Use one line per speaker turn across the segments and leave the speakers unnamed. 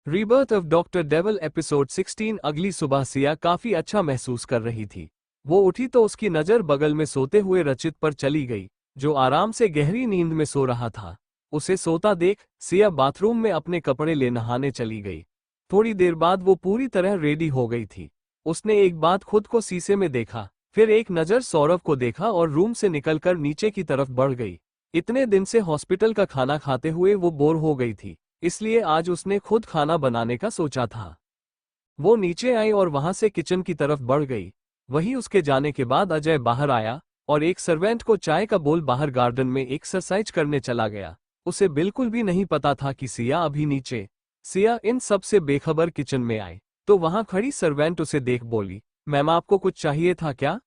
Rebirth of doctor devil episode 16। अगली सुबह सिया काफी अच्छा महसूस कर रही थी। वो उठी तो उसकी नजर बगल में सोते हुए रचित पर चली गई, जो आराम से गहरी नींद में सो रहा था। उसे सोता देख सिया बाथरूम में अपने कपड़े ले नहाने चली गई। थोड़ी देर बाद वो पूरी तरह रेडी हो गई थी। उसने एक बार खुद को शीशे में देखा, फिर एक नजर सौरभ को देखा और रूम से निकलकर नीचे की तरफ बढ़ गई। इतने दिन से हॉस्पिटल का खाना खाते हुए वो बोर हो गई थी, इसलिए आज उसने खुद खाना बनाने का सोचा था। वो नीचे आई और वहां से किचन की तरफ बढ़ गई। वहीं उसके जाने के बाद अजय बाहर आया और एक सर्वेंट को चाय का बोल बाहर गार्डन में एक्सरसाइज करने चला गया। उसे बिल्कुल भी नहीं पता था कि सिया अभी नीचे। सिया इन सब से बेखबर किचन में आई तो वहां खड़ी सर्वेंट उसे देख बोली, मैम आपको कुछ चाहिए था क्या?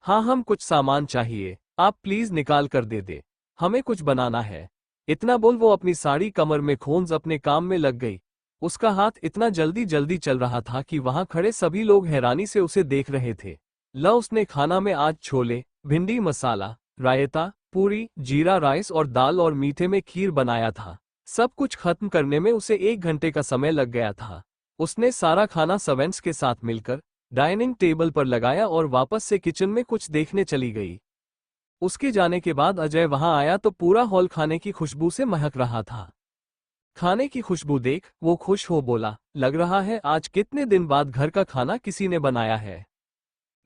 हाँ, हम कुछ सामान चाहिए, आप प्लीज निकाल कर दे दे, हमें कुछ बनाना है। इतना बोल वो अपनी साड़ी कमर में खोंज अपने काम में लग गई। उसका हाथ इतना जल्दी जल्दी चल रहा था कि वहां खड़े सभी लोग हैरानी से उसे देख रहे थे। उसने खाना में आज छोले, भिंडी मसाला, रायता, पूरी, जीरा राइस और दाल और मीठे में खीर बनाया था। सब कुछ खत्म करने में उसे 1 घंटे का समय लग गया था। उसने सारा खाना सर्वेंट्स के साथ मिलकर डाइनिंग टेबल पर लगाया और वापस से किचन में कुछ देखने चली गई। उसके जाने के बाद अजय वहां आया तो पूरा हॉल खाने की खुशबू से महक रहा था। खाने की खुशबू देख वो खुश हो बोला, लग रहा है आज कितने दिन बाद घर का खाना किसी ने बनाया है।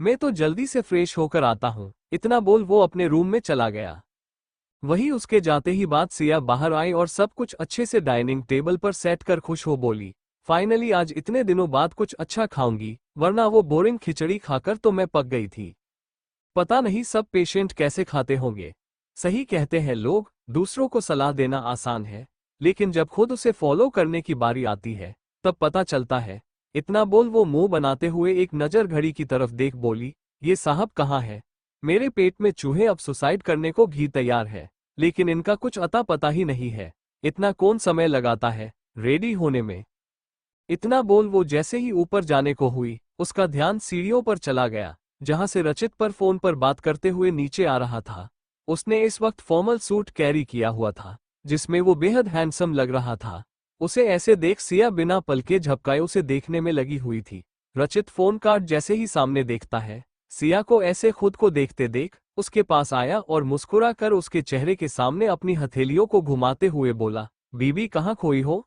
मैं तो जल्दी से फ्रेश होकर आता हूँ। इतना बोल वो अपने रूम में चला गया। वही उसके जाते ही बाद सिया बाहर आई और सब कुछ अच्छे से डाइनिंग टेबल पर सेट कर खुश हो बोली, फाइनली आज इतने दिनों बाद कुछ अच्छा खाऊंगी, वरना वो बोरिंग खिचड़ी खाकर तो मैं पक गई थी। पता नहीं सब पेशेंट कैसे खाते होंगे। सही कहते हैं लोग, दूसरों को सलाह देना आसान है, लेकिन जब खुद उसे फॉलो करने की बारी आती है तब पता चलता है। इतना बोल वो मुंह बनाते हुए एक नजर घड़ी की तरफ देख बोली, ये साहब कहाँ है? मेरे पेट में चूहे अब सुसाइड करने को घी तैयार है, लेकिन इनका कुछ अता पता ही नहीं है। इतना कौन समय लगाता है रेडी होने में? इतना बोल वो जैसे ही ऊपर जाने को हुई, उसका ध्यान सीढ़ियों पर चला गया, जहां से रचित पर फोन पर बात करते हुए नीचे आ रहा था। उसने इस वक्त फॉर्मल सूट कैरी किया हुआ था, जिसमें वो बेहद हैंडसम लग रहा था। उसे ऐसे देख सिया बिना पलके झपकाए उसे देखने में लगी हुई थी। रचित फोन कार्ड जैसे ही सामने देखता है, सिया को ऐसे खुद को देखते देख उसके पास आया और मुस्कुरा कर उसके चेहरे के सामने अपनी हथेलियों को घुमाते हुए बोला, बीबी कहाँ खोई हो?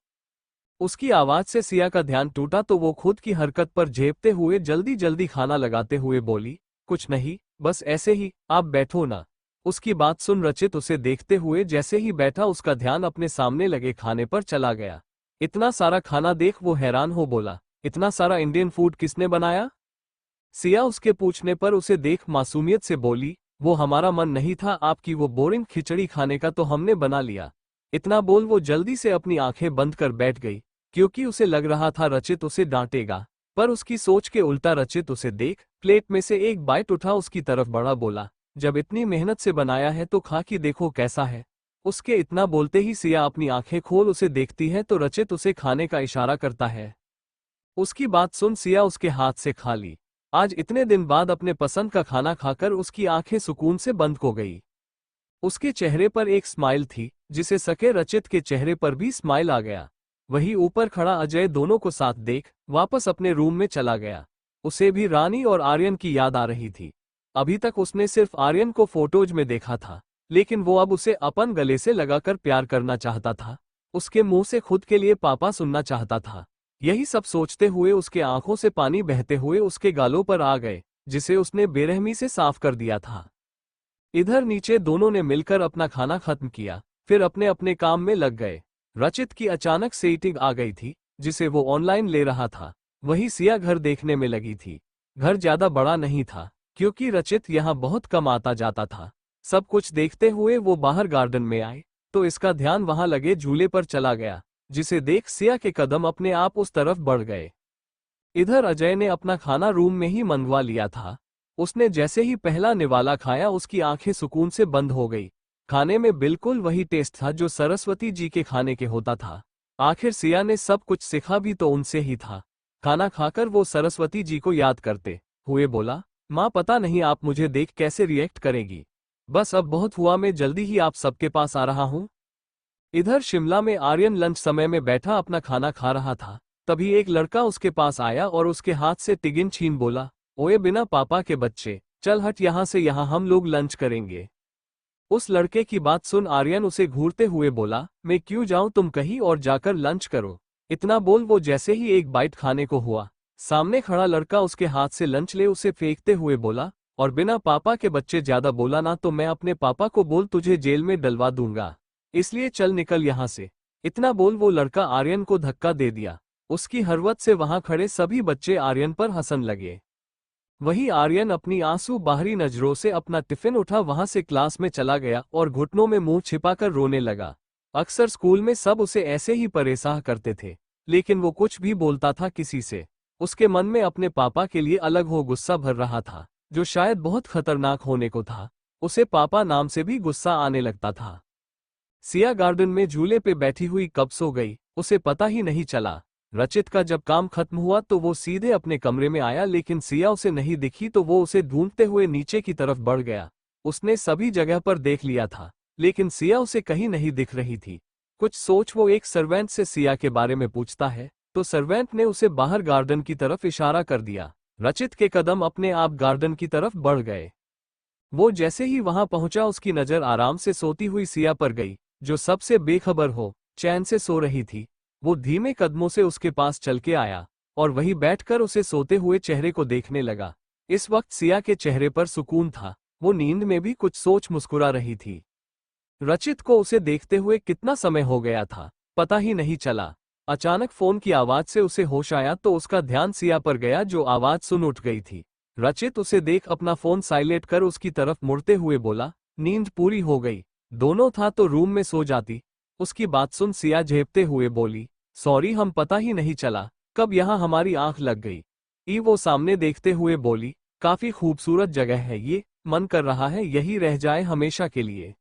उसकी आवाज से सिया का ध्यान टूटा तो वो खुद की हरकत पर झेपते हुए जल्दी जल्दी खाना लगाते हुए बोली, कुछ नहीं, बस ऐसे ही, आप बैठो ना। उसकी बात सुन रचित उसे देखते हुए जैसे ही बैठा उसका ध्यान अपने सामने लगे खाने पर चला गया। इतना सारा खाना देख वो हैरान हो बोला, इतना सारा इंडियन फूड किसने बनाया? सिया उसके पूछने पर उसे देख मासूमियत से बोली, वो हमारा मन नहीं था आपकी वो बोरिंग खिचड़ी खाने का तो हमने बना लिया। इतना बोल वो जल्दी से अपनी आंखें बंद कर बैठ गई, क्योंकि उसे लग रहा था रचित उसे डांटेगा। पर उसकी सोच के उल्टा रचित उसे देख प्लेट में से एक बाइट उठा उसकी तरफ बढ़ा बोला, जब इतनी मेहनत से बनाया है तो खा के देखो कैसा है। उसके इतना बोलते ही सिया अपनी आंखें खोल उसे देखती है तो रचित उसे खाने का इशारा करता है। उसकी बात सुन सिया उसके हाथ से खा ली। आज इतने दिन बाद अपने पसंद का खाना खाकर उसकी आंखें सुकून से बंद हो गई। उसके चेहरे पर एक स्माइल थी, जिसे सके रचित के चेहरे पर भी स्माइल आ गया। वही ऊपर खड़ा अजय दोनों को साथ देख वापस अपने रूम में चला गया। उसे भी रानी और आर्यन की याद आ रही थी। अभी तक उसने सिर्फ आर्यन को फोटोज में देखा था, लेकिन वो अब उसे अपन गले से लगाकर प्यार करना चाहता था। उसके मुंह से खुद के लिए पापा सुनना चाहता था। यही सब सोचते हुए उसके आंखों से पानी बहते हुए उसके गालों पर आ गए, जिसे उसने बेरहमी से साफ कर दिया था। इधर नीचे दोनों ने मिलकर अपना खाना खत्म किया, फिर अपने अपने काम में लग गए। रचित की अचानक से ईटिंग आ गई थी, जिसे वो ऑनलाइन ले रहा था। वही सिया घर देखने में लगी थी। घर ज्यादा बड़ा नहीं था, क्योंकि रचित यहाँ बहुत कम आता जाता था। सब कुछ देखते हुए वो बाहर गार्डन में आए तो इसका ध्यान वहां लगे झूले पर चला गया, जिसे देख सिया के कदम अपने आप उस तरफ बढ़ गए। इधर अजय ने अपना खाना रूम में ही मंगवा लिया था। उसने जैसे ही पहला निवाला खाया उसकी आंखें सुकून से बंद हो गई। खाने में बिल्कुल वही टेस्ट था जो सरस्वती जी के खाने के होता था। आखिर सिया ने सब कुछ सीखा भी तो उनसे ही था। खाना खाकर वो सरस्वती जी को याद करते हुए बोला, माँ पता नहीं आप मुझे देख कैसे रिएक्ट करेगी। बस अब बहुत हुआ, मैं जल्दी ही आप सबके पास आ रहा हूँ। इधर शिमला में आर्यन लंच समय में बैठा अपना खाना खा रहा था। तभी एक लड़का उसके पास आया और उसके हाथ से टिगिन छीन बोला, ओए बिना पापा के बच्चे, चल हट यहाँ से, यहाँ हम लोग लंच करेंगे। उस लड़के की बात सुन आर्यन उसे घूरते हुए बोला, मैं क्यों जाऊं, तुम कहीं और जाकर लंच करो। इतना बोल वो जैसे ही एक बाइट खाने को हुआ, सामने खड़ा लड़का उसके हाथ से लंच ले उसे फेंकते हुए बोला, और बिना पापा के बच्चे, ज्यादा बोला ना तो मैं अपने पापा को बोल तुझे जेल में डलवा दूंगा, इसलिए चल निकल यहाँ से। इतना बोल वो लड़का आर्यन को धक्का दे दिया। उसकी हरकत से वहां खड़े सभी बच्चे आर्यन पर हंसन लगे। वहीं आर्यन अपनी आंसू बाहरी नजरों से अपना टिफिन उठा वहां से क्लास में चला गया और घुटनों में मुंह छिपाकर रोने लगा। अक्सर स्कूल में सब उसे ऐसे ही परेशान करते थे, लेकिन वो कुछ भी बोलता था किसी से। उसके मन में अपने पापा के लिए अलग हो गुस्सा भर रहा था, जो शायद बहुत खतरनाक होने को था। उसे पापा नाम से भी गुस्सा आने लगता था। सिया गार्डन में झूले पे बैठी हुई कब सो गई, उसे पता ही नहीं चला। रचित का जब काम खत्म हुआ तो वो सीधे अपने कमरे में आया, लेकिन सिया उसे नहीं दिखी तो वो उसे ढूंढते हुए नीचे की तरफ बढ़ गया। उसने सभी जगह पर देख लिया था, लेकिन सिया उसे कहीं नहीं दिख रही थी। कुछ सोच वो एक सर्वेंट से सिया के बारे में पूछता है, तो सर्वेंट ने उसे बाहर गार्डन की तरफ इशारा कर दिया। रचित के कदम अपने आप गार्डन की तरफ बढ़ गए। वो जैसे ही वहां पहुंचा उसकी नजर आराम से सोती हुई सिया पर गई, जो सबसे बेखबर हो, चैन से सो रही थी। वो धीमे कदमों से उसके पास चल के आया और वहीं बैठकर उसे सोते हुए चेहरे को देखने लगा। इस वक्त सिया के चेहरे पर सुकून था, वो नींद में भी कुछ सोच मुस्कुरा रही थी। रचित को उसे देखते हुए कितना समय हो गया था, पता ही नहीं चला। अचानक फोन की आवाज से उसे होश आया तो उसका ध्यान सिया पर गया, जो आवाज सुन उठ गई थी। रचित उसे देख अपना फोन साइलेंट कर उसकी तरफ मुड़ते हुए बोला, नींद पूरी हो गई, दोनों था तो रूम में सो जाती। उसकी बात सुन सिया झेपते हुए बोली, सॉरी, हम पता ही नहीं चला कब यहाँ हमारी आंख लग गई। वो सामने देखते हुए बोली, काफी खूबसूरत जगह है ये, मन कर रहा है यही रह जाए हमेशा के लिए।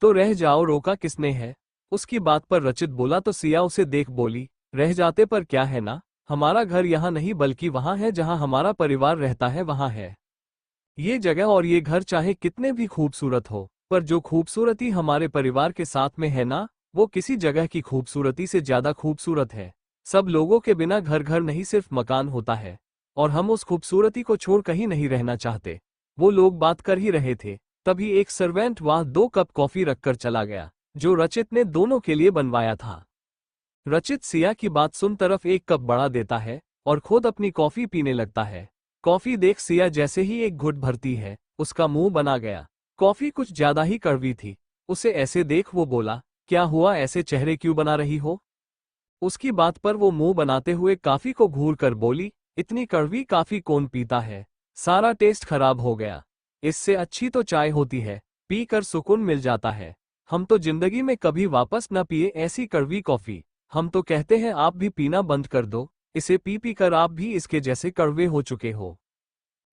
तो रह जाओ, रोका किसने है। उसकी बात पर रचित बोला तो सिया उसे देख बोली, रह जाते पर क्या है ना, हमारा घर यहाँ नहीं बल्कि वहाँ है जहाँ हमारा परिवार रहता है, वहाँ है ये जगह और ये घर, चाहे कितने भी खूबसूरत हो, पर जो खूबसूरती हमारे परिवार के साथ में है ना, वो किसी जगह की खूबसूरती से ज्यादा खूबसूरत है। सब लोगों के बिना घर घर नहीं सिर्फ मकान होता है, और हम उस खूबसूरती को छोड़ कहीं नहीं रहना चाहते। वो लोग बात कर ही रहे थे, तभी एक सर्वेंट वहां 2 कप कॉफी रखकर चला गया, जो रचित ने दोनों के लिए बनवाया था। रचित सिया की बात सुन तरफ 1 कप बढ़ा देता है और खुद अपनी कॉफी पीने लगता है। कॉफी देख सिया जैसे ही एक घुट भरती है, उसका मुंह बना गया। कॉफी कुछ ज्यादा ही कड़वी थी। उसे ऐसे देख वो बोला, क्या हुआ, ऐसे चेहरे क्यों बना रही हो। उसकी बात पर वो मुंह बनाते हुए काफी को घूर कर बोली, इतनी कड़वी काफी कौन पीता है, सारा टेस्ट खराब हो गया। इससे अच्छी तो चाय होती है, पी कर सुकून मिल जाता है। हम तो जिंदगी में कभी वापस न पिए ऐसी कड़वी कॉफी। हम तो कहते हैं आप भी पीना बंद कर दो, इसे पी पी कर आप भी इसके जैसे कड़वे हो चुके हो।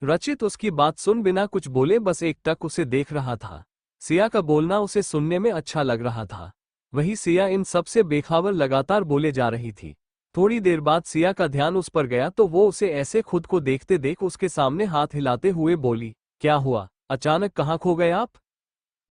रचित उसकी बात सुन बिना कुछ बोले बस एकटक उसे देख रहा था। सिया का बोलना उसे सुनने में अच्छा लग रहा था। वही सिया इन सबसे बेखबर लगातार बोले जा रही थी। थोड़ी देर बाद सिया का ध्यान उस पर गया तो वो उसे ऐसे खुद को देखते देख उसके सामने हाथ हिलाते हुए बोली, क्या हुआ, अचानक कहाँ खो गए आप।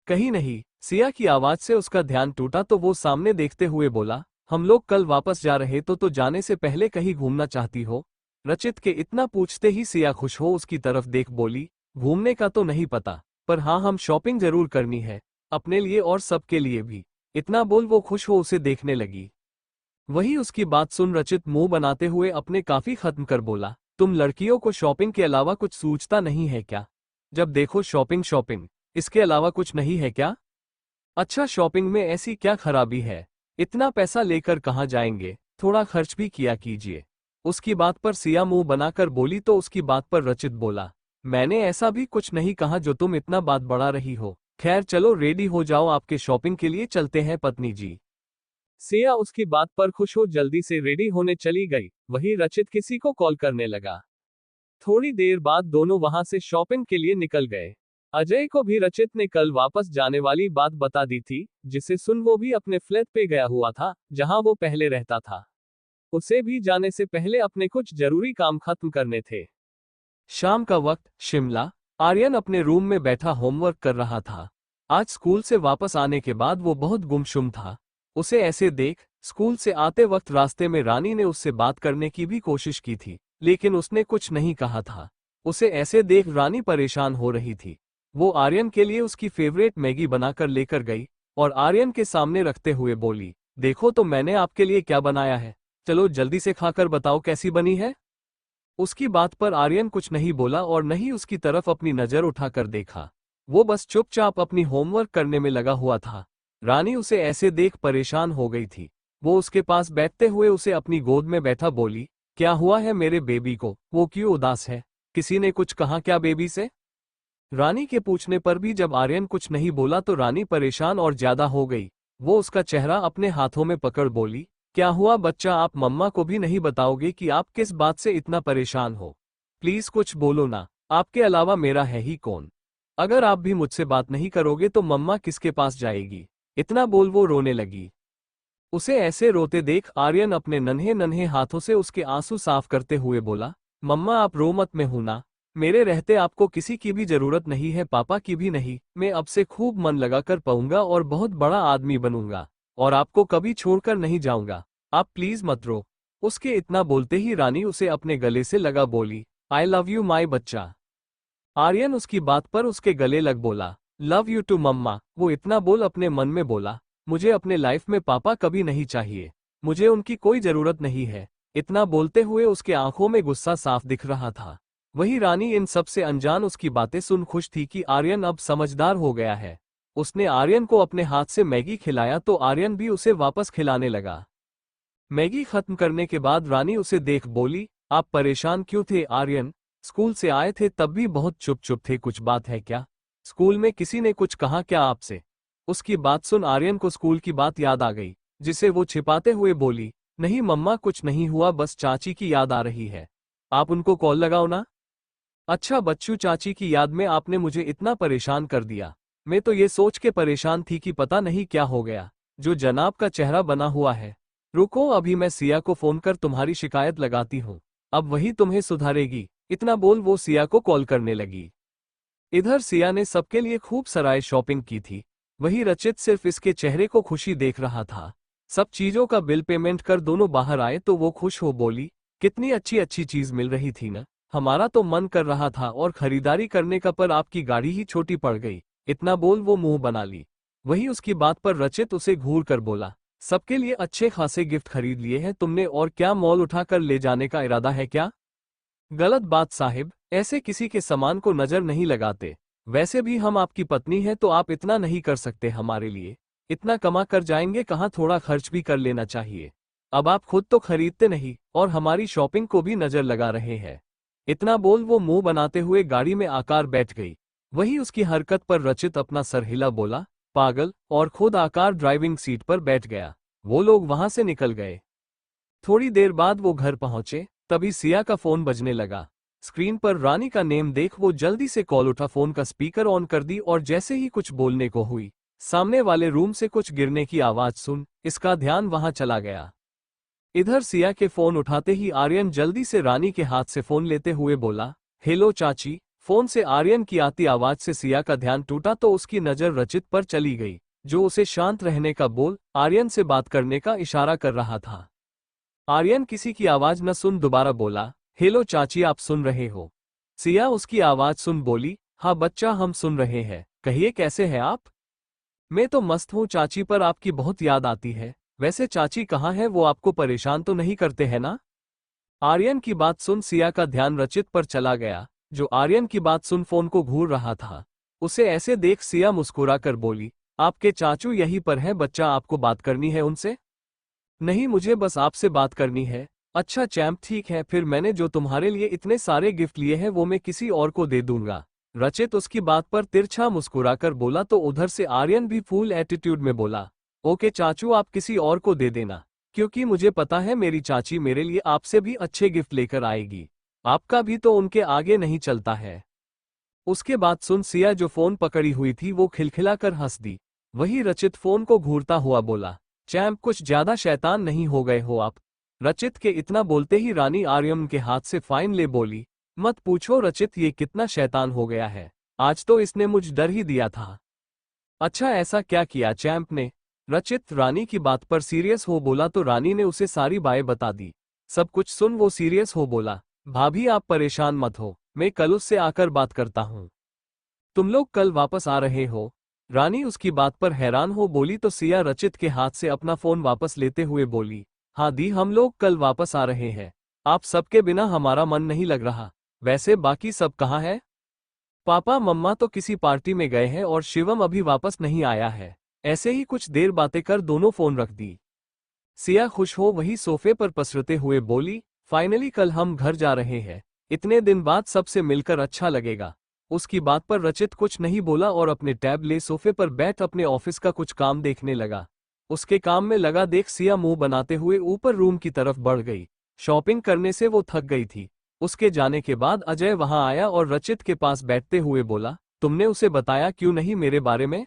कहीं नहीं। सिया की आवाज से उसका ध्यान टूटा तो वो सामने देखते हुए बोला, हम लोग कल वापस जा रहे तो जाने से पहले कहीं घूमना चाहती हो। रचित के इतना पूछते ही सिया खुश हो उसकी तरफ देख बोली, घूमने का तो नहीं पता, पर हाँ हम शॉपिंग जरूर करनी है, अपने लिए और सबके लिए भी। इतना बोल वो खुश हो उसे देखने लगी। वही उसकी बात सुन रचित मुंह बनाते हुए अपने काफी खत्म कर बोला, तुम लड़कियों को शॉपिंग के अलावा कुछ सूझता नहीं है क्या। जब देखो शॉपिंग शॉपिंग, इसके अलावा कुछ नहीं है क्या। अच्छा, शॉपिंग में ऐसी क्या खराबी है, इतना पैसा लेकर कहाँ जाएंगे, थोड़ा खर्च भी किया कीजिए। उसकी बात पर सिया मुंह बनाकर बोली तो उसकी बात पर रचित बोला, मैंने ऐसा भी कुछ नहीं कहा जो तुम इतना बात बढ़ा रही हो। खैर चलो रेडी हो जाओ, आपके शॉपिंग के लिए चलते हैं पत्नी जी। सिया उसकी बात पर खुश हो जल्दी से रेडी होने चली गई। वही रचित किसी को कॉल करने लगा। थोड़ी देर बाद दोनों वहां से शॉपिंग के लिए निकल गए। अजय को भी रचित ने कल वापस जाने वाली बात बता दी थी, जिसे सुन वो भी अपने फ्लैट पे गया हुआ था जहां वो पहले रहता था। उसे भी जाने से पहले अपने कुछ जरूरी काम खत्म करने थे। शाम का वक्त, शिमला। आर्यन अपने रूम में बैठा होमवर्क कर रहा था। आज स्कूल से वापस आने के बाद वो बहुत गुमसुम था। उसे ऐसे देख स्कूल से आते वक्त रास्ते में रानी ने उससे बात करने की भी कोशिश की थी, लेकिन उसने कुछ नहीं कहा था। उसे ऐसे देख रानी परेशान हो रही थी। वो आर्यन के लिए उसकी फेवरेट मैगी बनाकर लेकर गई और आर्यन के सामने रखते हुए बोली, देखो तो मैंने आपके लिए क्या बनाया है, चलो जल्दी से खाकर बताओ कैसी बनी है। उसकी बात पर आर्यन कुछ नहीं बोला और न ही उसकी तरफ अपनी नजर उठाकर देखा। वो बस चुपचाप अपनी होमवर्क करने में लगा हुआ था। रानी उसे ऐसे देख परेशान हो गई थी। वो उसके पास बैठते हुए उसे अपनी गोद में बैठा बोली, क्या हुआ है मेरे बेबी को, वो क्यों उदास है, किसी ने कुछ कहा क्या बेबी से? रानी के पूछने पर भी जब आर्यन कुछ नहीं बोला तो रानी परेशान और ज्यादा हो गई। वो उसका चेहरा अपने हाथों में पकड़ बोली, क्या हुआ बच्चा, आप मम्मा को भी नहीं बताओगे कि आप किस बात से इतना परेशान हो? प्लीज कुछ बोलो ना, आपके अलावा मेरा है ही कौन? अगर आप भी मुझसे बात नहीं करोगे तो मम्मा किसके पास जाएगी? इतना बोल वो रोने लगी। उसे ऐसे रोते देख आर्यन अपने नन्हे नन्हे हाथों से उसके आंसू साफ करते हुए बोला, मम्मा आप रो मत, मैं हूं ना, मेरे रहते आपको किसी की भी जरूरत नहीं है, पापा की भी नहीं। मैं अब से खूब मन लगाकर पढ़ूंगा और बहुत बड़ा आदमी बनूंगा और आपको कभी छोड़कर नहीं जाऊंगा। आप प्लीज मत रो। उसके इतना बोलते ही रानी उसे अपने गले से लगा बोली, आई लव यू माई बच्चा। आर्यन उसकी बात पर उसके गले लग बोला, लव यू टू मम्मा। वो इतना बोल अपने मन में बोला, मुझे अपने लाइफ में पापा कभी नहीं चाहिए, मुझे उनकी कोई जरूरत नहीं है। इतना बोलते हुए उसके आंखों में गुस्सा साफ दिख रहा था। वही रानी इन सब से अनजान उसकी बातें सुन खुश थी कि आर्यन अब समझदार हो गया है। उसने आर्यन को अपने हाथ से मैगी खिलाया तो आर्यन भी उसे वापस खिलाने लगा। मैगी खत्म करने के बाद रानी उसे देख बोली, आप परेशान क्यों थे आर्यन? स्कूल से आए थे तब भी बहुत चुप चुप थे, कुछ बात है क्या? स्कूल में किसी ने कुछ कहा क्या आपसे? उसकी बात सुन आर्यन को स्कूल की बात याद आ गई, जिसे वो छिपाते हुए बोली, नहीं मम्मा कुछ नहीं हुआ, बस चाची की याद आ रही है। आप उनको कॉल लगाओ ना। अच्छा बच्चू, चाची की याद में आपने मुझे इतना परेशान कर दिया। मैं तो ये सोच के परेशान थी कि पता नहीं क्या हो गया, जो जनाब का चेहरा बना हुआ है। रुको अभी मैं सिया को फोन कर तुम्हारी शिकायत लगाती हूँ, अब वही तुम्हें सुधारेगी। इतना बोल वो सिया को कॉल करने लगी। इधर सिया ने सबके लिए खूब सारी शॉपिंग की थी। वही रचित सिर्फ इसके चेहरे को खुशी देख रहा था। सब चीजों का बिल पेमेंट कर दोनों बाहर आए तो वो खुश हो बोली, कितनी अच्छी अच्छी चीज मिल रही थी ना, हमारा तो मन कर रहा था और खरीदारी करने का, पर आपकी गाड़ी ही छोटी पड़ गई। इतना बोल वो मुंह बना ली। वही उसकी बात पर रचित उसे घूर कर बोला, सबके लिए अच्छे खासे गिफ्ट खरीद लिए हैं तुमने, और क्या मॉल उठाकर ले जाने का इरादा है क्या? गलत बात साहिब, ऐसे किसी के सामान को नजर नहीं लगाते। वैसे भी हम आपकी पत्नी हैं तो आप इतना नहीं कर सकते हमारे लिए। इतना कमा कर जाएंगे कहाँ, थोड़ा खर्च भी कर लेना चाहिए। अब आप खुद तो खरीदते नहीं और हमारी शॉपिंग को भी नजर लगा रहे हैं। इतना बोल वो मुंह बनाते हुए गाड़ी में आकार बैठ गई। वही उसकी हरकत पर रचित अपना सर हिला बोला, पागल, और खुद आकार ड्राइविंग सीट पर बैठ गया। वो लोग वहां से निकल गए। थोड़ी देर बाद वो घर पहुंचे, तभी सिया का फोन बजने लगा। स्क्रीन पर रानी का नेम देख वो जल्दी से कॉल उठा, फोन का स्पीकर ऑन कर दी और जैसे ही कुछ बोलने को हुई, सामने वाले रूम से कुछ गिरने की आवाज सुन इसका ध्यान वहां चला गया। इधर सिया के फोन उठाते ही आर्यन जल्दी से रानी के हाथ से फोन लेते हुए बोला, हेलो चाची। फोन से आर्यन की आती आवाज से सिया का ध्यान टूटा तो उसकी नजर रचित पर चली गई, जो उसे शांत रहने का बोल आर्यन से बात करने का इशारा कर रहा था। आर्यन किसी की आवाज न सुन दोबारा बोला, हेलो चाची आप सुन रहे हो? सिया उसकी आवाज सुन बोली, हाँ बच्चा हम सुन रहे हैं, कहिए कैसे हैं आप? मैं तो मस्त हूँ चाची, पर आपकी बहुत याद आती है। वैसे चाची कहाँ है, वो आपको परेशान तो नहीं करते हैं ना? आर्यन की बात सुन सिया का ध्यान रचित पर चला गया, जो आर्यन की बात सुन फोन को घूर रहा था। उसे ऐसे देख सिया मुस्कुरा कर बोली, आपके चाचू यहीं पर हैं बच्चा, आपको बात करनी है उनसे? नहीं मुझे बस आपसे बात करनी है। अच्छा चैम्प ठीक है, फिर मैंने जो तुम्हारे लिए इतने सारे गिफ्ट लिए हैं वो मैं किसी और को दे दूंगा। रचित उसकी बात पर तिरछा मुस्कुराकर बोला तो उधर से आर्यन भी फुल एटीट्यूड में बोला, ओके चाचू आप किसी और को दे देना, क्योंकि मुझे पता है मेरी चाची मेरे लिए आपसे भी अच्छे गिफ्ट लेकर आएगी। आपका भी तो उनके आगे नहीं चलता है। उसके बाद सुन सिया जो फोन पकड़ी हुई थी वो खिलखिलाकर हंस दी। वही रचित फोन को घूरता हुआ बोला, चैम्प कुछ ज्यादा शैतान नहीं हो गए हो आप? रचित के इतना बोलते ही रानी आर्यन के हाथ से फाइन ले बोली, मत पूछो रचित ये कितना शैतान हो गया है, आज तो इसने मुझ डर ही दिया था। अच्छा ऐसा क्या किया चैम्प ने? रचित रानी की बात पर सीरियस हो बोला तो रानी ने उसे सारी बातें बता दी। सब कुछ सुन वो सीरियस हो बोला, भाभी आप परेशान मत हो, मैं कल उससे आकर बात करता हूँ। तुम लोग कल वापस आ रहे हो? रानी उसकी बात पर हैरान हो बोली तो सिया रचित के हाथ से अपना फोन वापस लेते हुए बोली, हाँ दी, हम लोग कल वापस आ रहे हैं। आप सबके बिना हमारा मन नहीं लग रहा। वैसे बाकी सब कहाँ है? पापा मम्मा तो किसी पार्टी में गए हैं और शिवम अभी वापस नहीं आया है। ऐसे ही कुछ देर बातें कर दोनों फोन रख दी। सिया खुश हो वही सोफे पर पसरते हुए बोली, फाइनली कल हम घर जा रहे हैं। इतने दिन बाद सबसे मिलकर अच्छा लगेगा। उसकी बात पर रचित कुछ नहीं बोला और अपने टैब ले सोफे पर बैठ अपने ऑफिस का कुछ काम देखने लगा। उसके काम में लगा देख सिया मुंह बनाते हुए ऊपर रूम की तरफ बढ़ गई। शॉपिंग करने से वो थक गई थी। उसके जाने के बाद अजय वहां आया और रचित के पास बैठते हुए बोला, तुमने उसे बताया क्यों नहीं मेरे बारे में?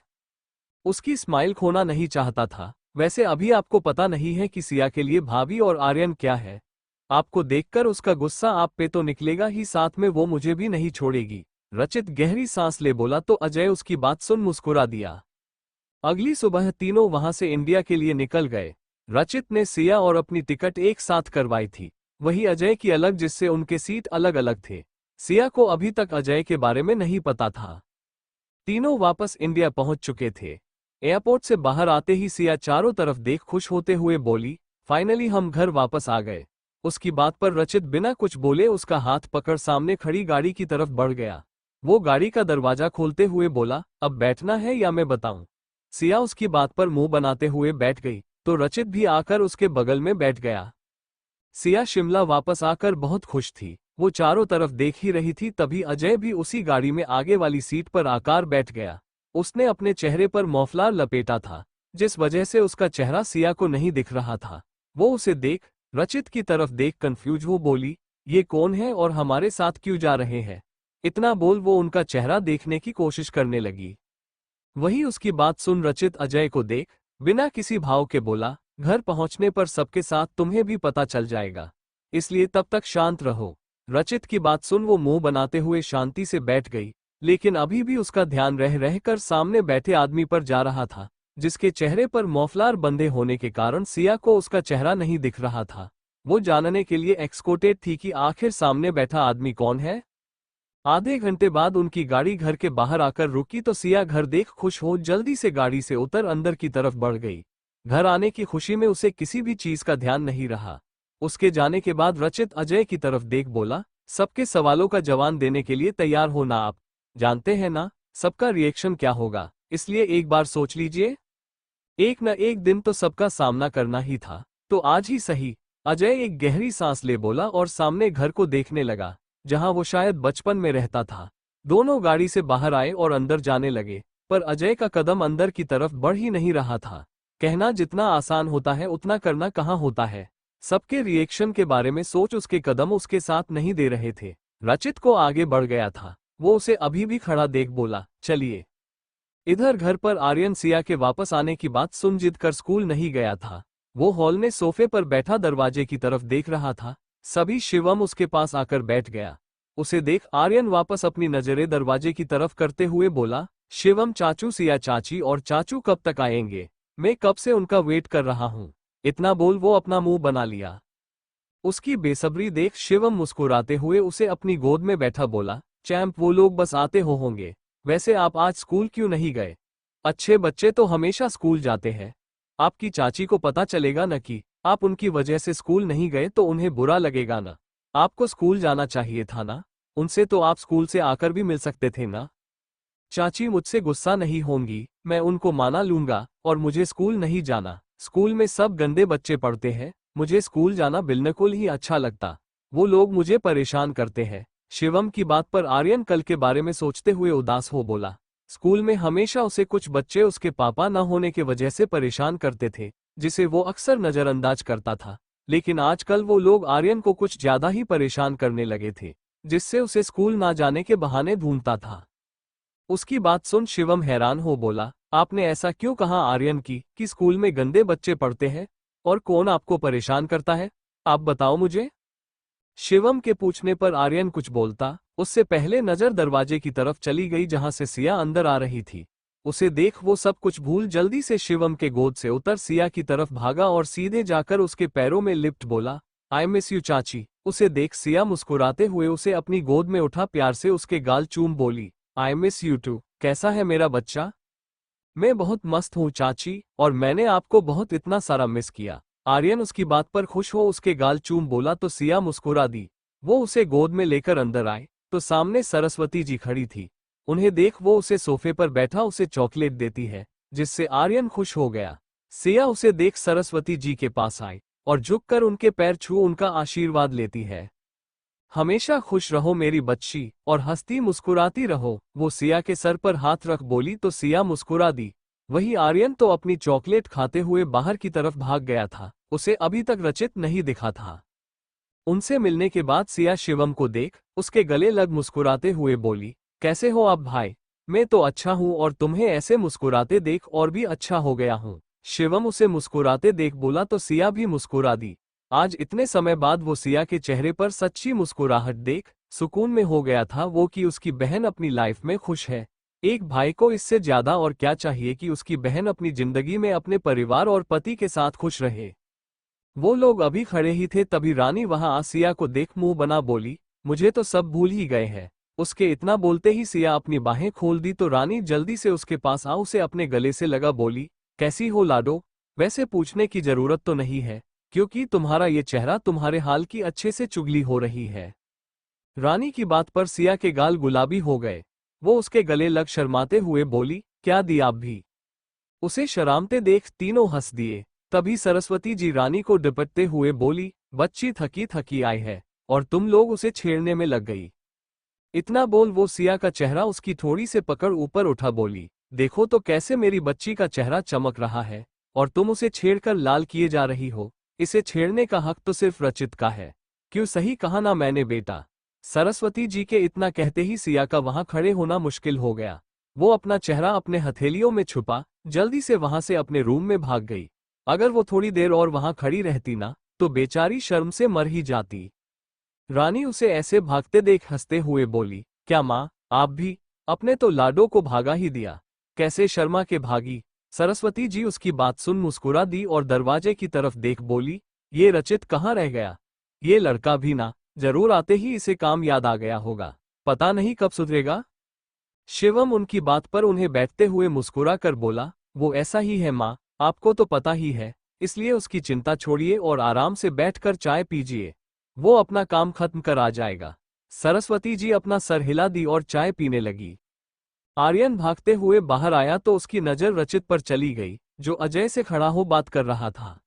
उसकी स्माइल खोना नहीं चाहता था। वैसे अभी आपको पता नहीं है कि सिया के लिए भाभी और आर्यन क्या है। आपको देखकर उसका गुस्सा आप पे तो निकलेगा ही, साथ में वो मुझे भी नहीं छोड़ेगी। रचित गहरी सांस ले बोला तो अजय उसकी बात सुन मुस्कुरा दिया। अगली सुबह तीनों वहां से इंडिया के लिए निकल गए। रचित ने सिया और अपनी टिकट एक साथ करवाई थी, वही अजय की अलग, जिससे उनके सीट अलग अलग थे। सिया को अभी तक अजय के बारे में नहीं पता था। तीनों वापस इंडिया पहुंच चुके थे। एयरपोर्ट से बाहर आते ही सिया चारों तरफ देख खुश होते हुए बोली, फाइनली हम घर वापस आ गए। उसकी बात पर रचित बिना कुछ बोले उसका हाथ पकड़ सामने खड़ी गाड़ी की तरफ बढ़ गया। वो गाड़ी का दरवाजा खोलते हुए बोला, अब बैठना है या मैं बताऊं? सिया उसकी बात पर मुंह बनाते हुए बैठ गई तो रचित भी आकर उसके बगल में बैठ गया। सिया शिमला वापस आकर बहुत खुश थी। वो चारों तरफ देख ही रही थी तभी अजय भी उसी गाड़ी में आगे वाली सीट पर आकर बैठ गया। उसने अपने चेहरे पर मफलर लपेटा था, जिस वजह से उसका चेहरा सिया को नहीं दिख रहा था। वो उसे देख रचित की तरफ देख कंफ्यूज हो बोली, ये कौन है और हमारे साथ क्यों जा रहे हैं? इतना बोल वो उनका चेहरा देखने की कोशिश करने लगी। वही उसकी बात सुन रचित अजय को देख बिना किसी भाव के बोला, घर पहुंचने पर सबके साथ तुम्हें भी पता चल जाएगा, इसलिए तब तक शांत रहो। रचित की बात सुन वो मुंह बनाते हुए शांति से बैठ गई, लेकिन अभी भी उसका ध्यान रह रहकर सामने बैठे आदमी पर जा रहा था, जिसके चेहरे पर मफलर बंधे होने के कारण सिया को उसका चेहरा नहीं दिख रहा था। वो जानने के लिए एक्साइटेड थी कि आखिर सामने बैठा आदमी कौन है। आधे घंटे बाद उनकी गाड़ी घर के बाहर आकर रुकी तो सिया घर देख खुश हो जल्दी से गाड़ी से उतर अंदर की तरफ बढ़ गई। घर आने की खुशी में उसे किसी भी चीज का ध्यान नहीं रहा। उसके जाने के बाद रचित अजय की तरफ देख बोला, सबके सवालों का जवाब देने के लिए तैयार हो ना? आप जानते हैं ना सबका रिएक्शन क्या होगा, इसलिए एक बार सोच लीजिए। एक न एक दिन तो सबका सामना करना ही था, तो आज ही सही। अजय एक गहरी सांस ले बोला और सामने घर को देखने लगा, जहां वो शायद बचपन में रहता था। दोनों गाड़ी से बाहर आए और अंदर जाने लगे, पर अजय का कदम अंदर की तरफ बढ़ ही नहीं रहा था। कहना जितना आसान होता है उतना करना कहाँ होता है। सबके रिएक्शन के बारे में सोच उसके कदम उसके साथ नहीं दे रहे थे। रचित को आगे बढ़ गया था। वो उसे अभी भी खड़ा देख बोला, चलिए। इधर घर पर आर्यन सिया के वापस आने की बात सुन जिद कर स्कूल नहीं गया था। वो हॉल में सोफे पर बैठा दरवाजे की तरफ देख रहा था। सभी शिवम उसके पास आकर बैठ गया। उसे देख आर्यन वापस अपनी नजरें दरवाजे की तरफ करते हुए बोला, शिवम चाचू, सिया चाची और चाचू कब तक आएंगे? मैं कब से उनका वेट कर रहा हूँ। इतना बोल वो अपना मुंह बना लिया। उसकी बेसब्री देख शिवम मुस्कुराते हुए उसे अपनी गोद में बैठा बोला, चैंप वो लोग बस आते होंगे। वैसे आप आज स्कूल क्यों नहीं गए? अच्छे बच्चे तो हमेशा स्कूल जाते हैं। आपकी चाची को पता चलेगा न कि आप उनकी वजह से स्कूल नहीं गए तो उन्हें बुरा लगेगा ना। आपको स्कूल जाना चाहिए था ना, उनसे तो आप स्कूल से आकर भी मिल सकते थे ना। चाची मुझसे गुस्सा नहीं होंगी, मैं उनको माना लूंगा और मुझे स्कूल नहीं जाना। स्कूल में सब गंदे बच्चे पढ़ते हैं, मुझे स्कूल जाना बिल्कुल ही अच्छा लगता। वो लोग मुझे परेशान करते हैं। शिवम की बात पर आर्यन कल के बारे में सोचते हुए उदास हो बोला, स्कूल में हमेशा उसे कुछ बच्चे उसके पापा न होने की वजह से परेशान करते थे, जिसे वो अक्सर नजरअंदाज करता था। लेकिन आजकल वो लोग आर्यन को कुछ ज्यादा ही परेशान करने लगे थे, जिससे उसे स्कूल ना जाने के बहाने ढूंढता था। उसकी बात सुन शिवम हैरान हो बोला, आपने ऐसा क्यों कहा आर्यन की कि स्कूल में गंदे बच्चे पढ़ते हैं? और कौन आपको परेशान करता है? आप बताओ मुझे। शिवम के पूछने पर आर्यन कुछ बोलता उससे पहले नजर दरवाजे की तरफ चली गई जहां से सिया अंदर आ रही थी। उसे देख वो सब कुछ भूल जल्दी से शिवम के गोद से उतर सिया की तरफ भागा और सीधे जाकर उसके पैरों में लिप्ट बोला, आई मिस यू चाची। उसे देख सिया मुस्कुराते हुए उसे अपनी गोद में उठा प्यार से उसके गाल चूम बोली, आई मिस यू टू। कैसा है मेरा बच्चा? मैं बहुत मस्त हूँ चाची, और मैंने आपको बहुत इतना सारा मिस किया। आर्यन उसकी बात पर खुश हो उसके गाल चूम बोला तो सिया मुस्कुरा दी। वो उसे गोद में लेकर अंदर आए तो सामने सरस्वती जी खड़ी थी। उन्हें देख वो उसे सोफे पर बैठा उसे चॉकलेट देती है, जिससे आर्यन खुश हो गया। सिया उसे देख सरस्वती जी के पास आई और झुककर उनके पैर छू उनका आशीर्वाद लेती है। हमेशा खुश रहो मेरी बच्ची, और हंसती मुस्कुराती रहो। वो सिया के सर पर हाथ रख बोली तो सिया मुस्कुरा दी। वही आर्यन तो अपनी चॉकलेट खाते हुए बाहर की तरफ भाग गया था। उसे अभी तक रचित नहीं दिखा था। उनसे मिलने के बाद सिया शिवम को देख उसके गले लग मुस्कुराते हुए बोली, कैसे हो आप भाई? मैं तो अच्छा हूँ और तुम्हें ऐसे मुस्कुराते देख और भी अच्छा हो गया हूँ। शिवम उसे मुस्कुराते देख बोला तो सिया भी मुस्कुरा दी। आज इतने समय बाद वो सिया के चेहरे पर सच्ची मुस्कुराहट देख सुकून में हो गया था वो कि उसकी बहन अपनी लाइफ में खुश है। एक भाई को इससे ज्यादा और क्या चाहिए कि उसकी बहन अपनी जिंदगी में अपने परिवार और पति के साथ खुश रहे। वो लोग अभी खड़े ही थे तभी रानी वहां आ सिया को देख मुंह बना बोली, मुझे तो सब भूल ही गए हैं। उसके इतना बोलते ही सिया अपनी बाहें खोल दी तो रानी जल्दी से उसके पास आ उसे अपने गले से लगा बोली, कैसी हो लाडो? वैसे पूछने की जरूरत तो नहीं है, क्योंकि तुम्हारा ये चेहरा तुम्हारे हाल की अच्छे से चुगली हो रही है। रानी की बात पर सिया के गाल गुलाबी हो गए। वो उसके गले लग शर्माते हुए बोली, क्या दी आप भी? उसे शरामते देख तीनों हंस दिए। तभी सरस्वती जी रानी को दुपट्टे हुए बोली, बच्ची थकी थकी आई है और तुम लोग उसे छेड़ने में लग गई। इतना बोल वो सिया का चेहरा उसकी थोड़ी से पकड़ ऊपर उठा बोली, देखो तो कैसे मेरी बच्ची का चेहरा चमक रहा है और तुम उसे छेड़कर लाल किए जा रही हो। इसे छेड़ने का हक तो सिर्फ रचित का है। क्यों सही कहा ना मैंने बेटा? सरस्वती जी के इतना कहते ही सिया का वहां खड़े होना मुश्किल हो गया। वो अपना चेहरा अपने हथेलियों में छुपा जल्दी से वहां से अपने रूम में भाग गई। अगर वो थोड़ी देर और वहां खड़ी रहती ना तो बेचारी शर्म से मर ही जाती। रानी उसे ऐसे भागते देख हंसते हुए बोली, क्या माँ आप भी? अपने तो लाडो को भागा ही दिया, कैसे शर्मा के भागी? सरस्वती जी उसकी बात सुन मुस्कुरा दी और दरवाजे की तरफ देख बोली, ये रचित कहाँ रह गया? ये लड़का भी ना, जरूर आते ही इसे काम याद आ गया होगा, पता नहीं कब सुधरेगा। शिवम उनकी बात पर उन्हें बैठते हुए मुस्कुरा कर बोला, वो ऐसा ही है माँ, आपको तो पता ही है, इसलिए उसकी चिंता छोड़िए और आराम से बैठकर चाय पीजिए। वो अपना काम खत्म कर आ जाएगा। सरस्वती जी अपना सर हिला दी और चाय पीने लगी। आर्यन भागते हुए बाहर आया तो उसकी नजर रचित पर चली गई, जो अजय से खड़ा हो बात कर रहा था।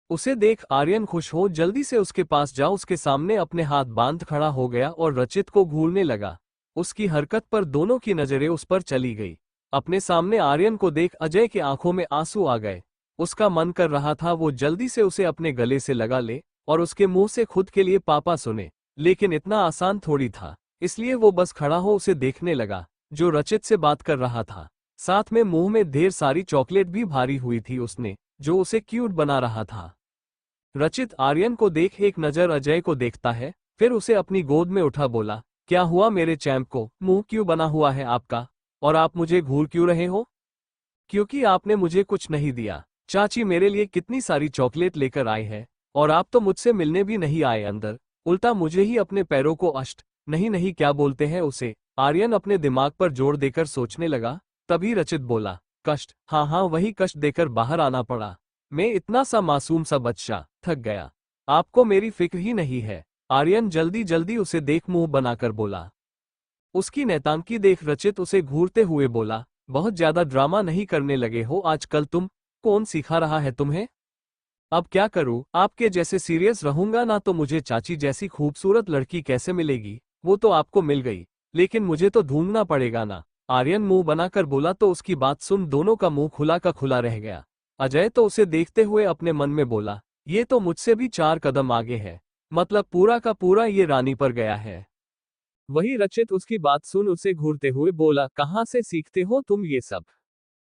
उसे देख आर्यन खुश हो जल्दी से उसके पास जा उसके सामने अपने हाथ बांध खड़ा हो गया और रचित को घूरने लगा। उसकी हरकत पर दोनों की नजरें उस पर चली गई। अपने सामने आर्यन को देख अजय की आंखों में आंसू आ गए। उसका मन कर रहा था वो जल्दी से उसे अपने गले से लगा ले और उसके मुंह से खुद के लिए पापा सुने, लेकिन इतना आसान थोड़ी था। इसलिए वो बस खड़ा हो उसे देखने लगा, जो रचित से बात कर रहा था। साथ में मुंह में ढेर सारी चॉकलेट भी भारी हुई थी उसने, जो उसे क्यूट बना रहा था। रचित आर्यन को देख एक नजर अजय को देखता है, फिर उसे अपनी गोद में उठा बोला, क्या हुआ मेरे चैंप को? मुंह क्यों बना हुआ है आपका? और आप मुझे घूर क्यों रहे हो? क्योंकि आपने मुझे कुछ नहीं दिया। चाची मेरे लिए कितनी सारी चॉकलेट लेकर आई है और आप तो मुझसे मिलने भी नहीं आए अंदर, उल्टा मुझे ही अपने पैरों को अष्ट नहीं नहीं क्या बोलते हैं उसे। आर्यन अपने दिमाग पर जोर देकर सोचने लगा। तभी रचित बोला, कष्ट, हाँ हाँ वही कष्ट देकर बाहर आना पड़ा। मैं इतना सा मासूम सा बच्चा, थक गया। आपको मेरी फिक्र ही नहीं है। आर्यन जल्दी जल्दी उसे देख मुंह बनाकर बोला। उसकी नैतांकी देख रचित उसे घूरते हुए बोला, बहुत ज्यादा ड्रामा नहीं करने लगे हो आजकल तुम? कौन सिखा रहा है तुम्हें? अब क्या करूं, आपके जैसे सीरियस रहूंगा ना तो मुझे चाची जैसी खूबसूरत लड़की कैसे मिलेगी? वो तो आपको मिल गई, लेकिन मुझे तो ढूंढना पड़ेगा ना। आर्यन मुंह बनाकर बोला तो उसकी बात सुन दोनों का मुंह खुला का खुला रह गया। अजय तो उसे देखते हुए अपने मन में बोला, ये तो मुझसे भी 4 कदम आगे है, मतलब पूरा का पूरा ये रानी पर गया है। वही रचित उसकी बात सुन उसे घूरते हुए बोला, कहाँ से सीखते हो तुम ये सब?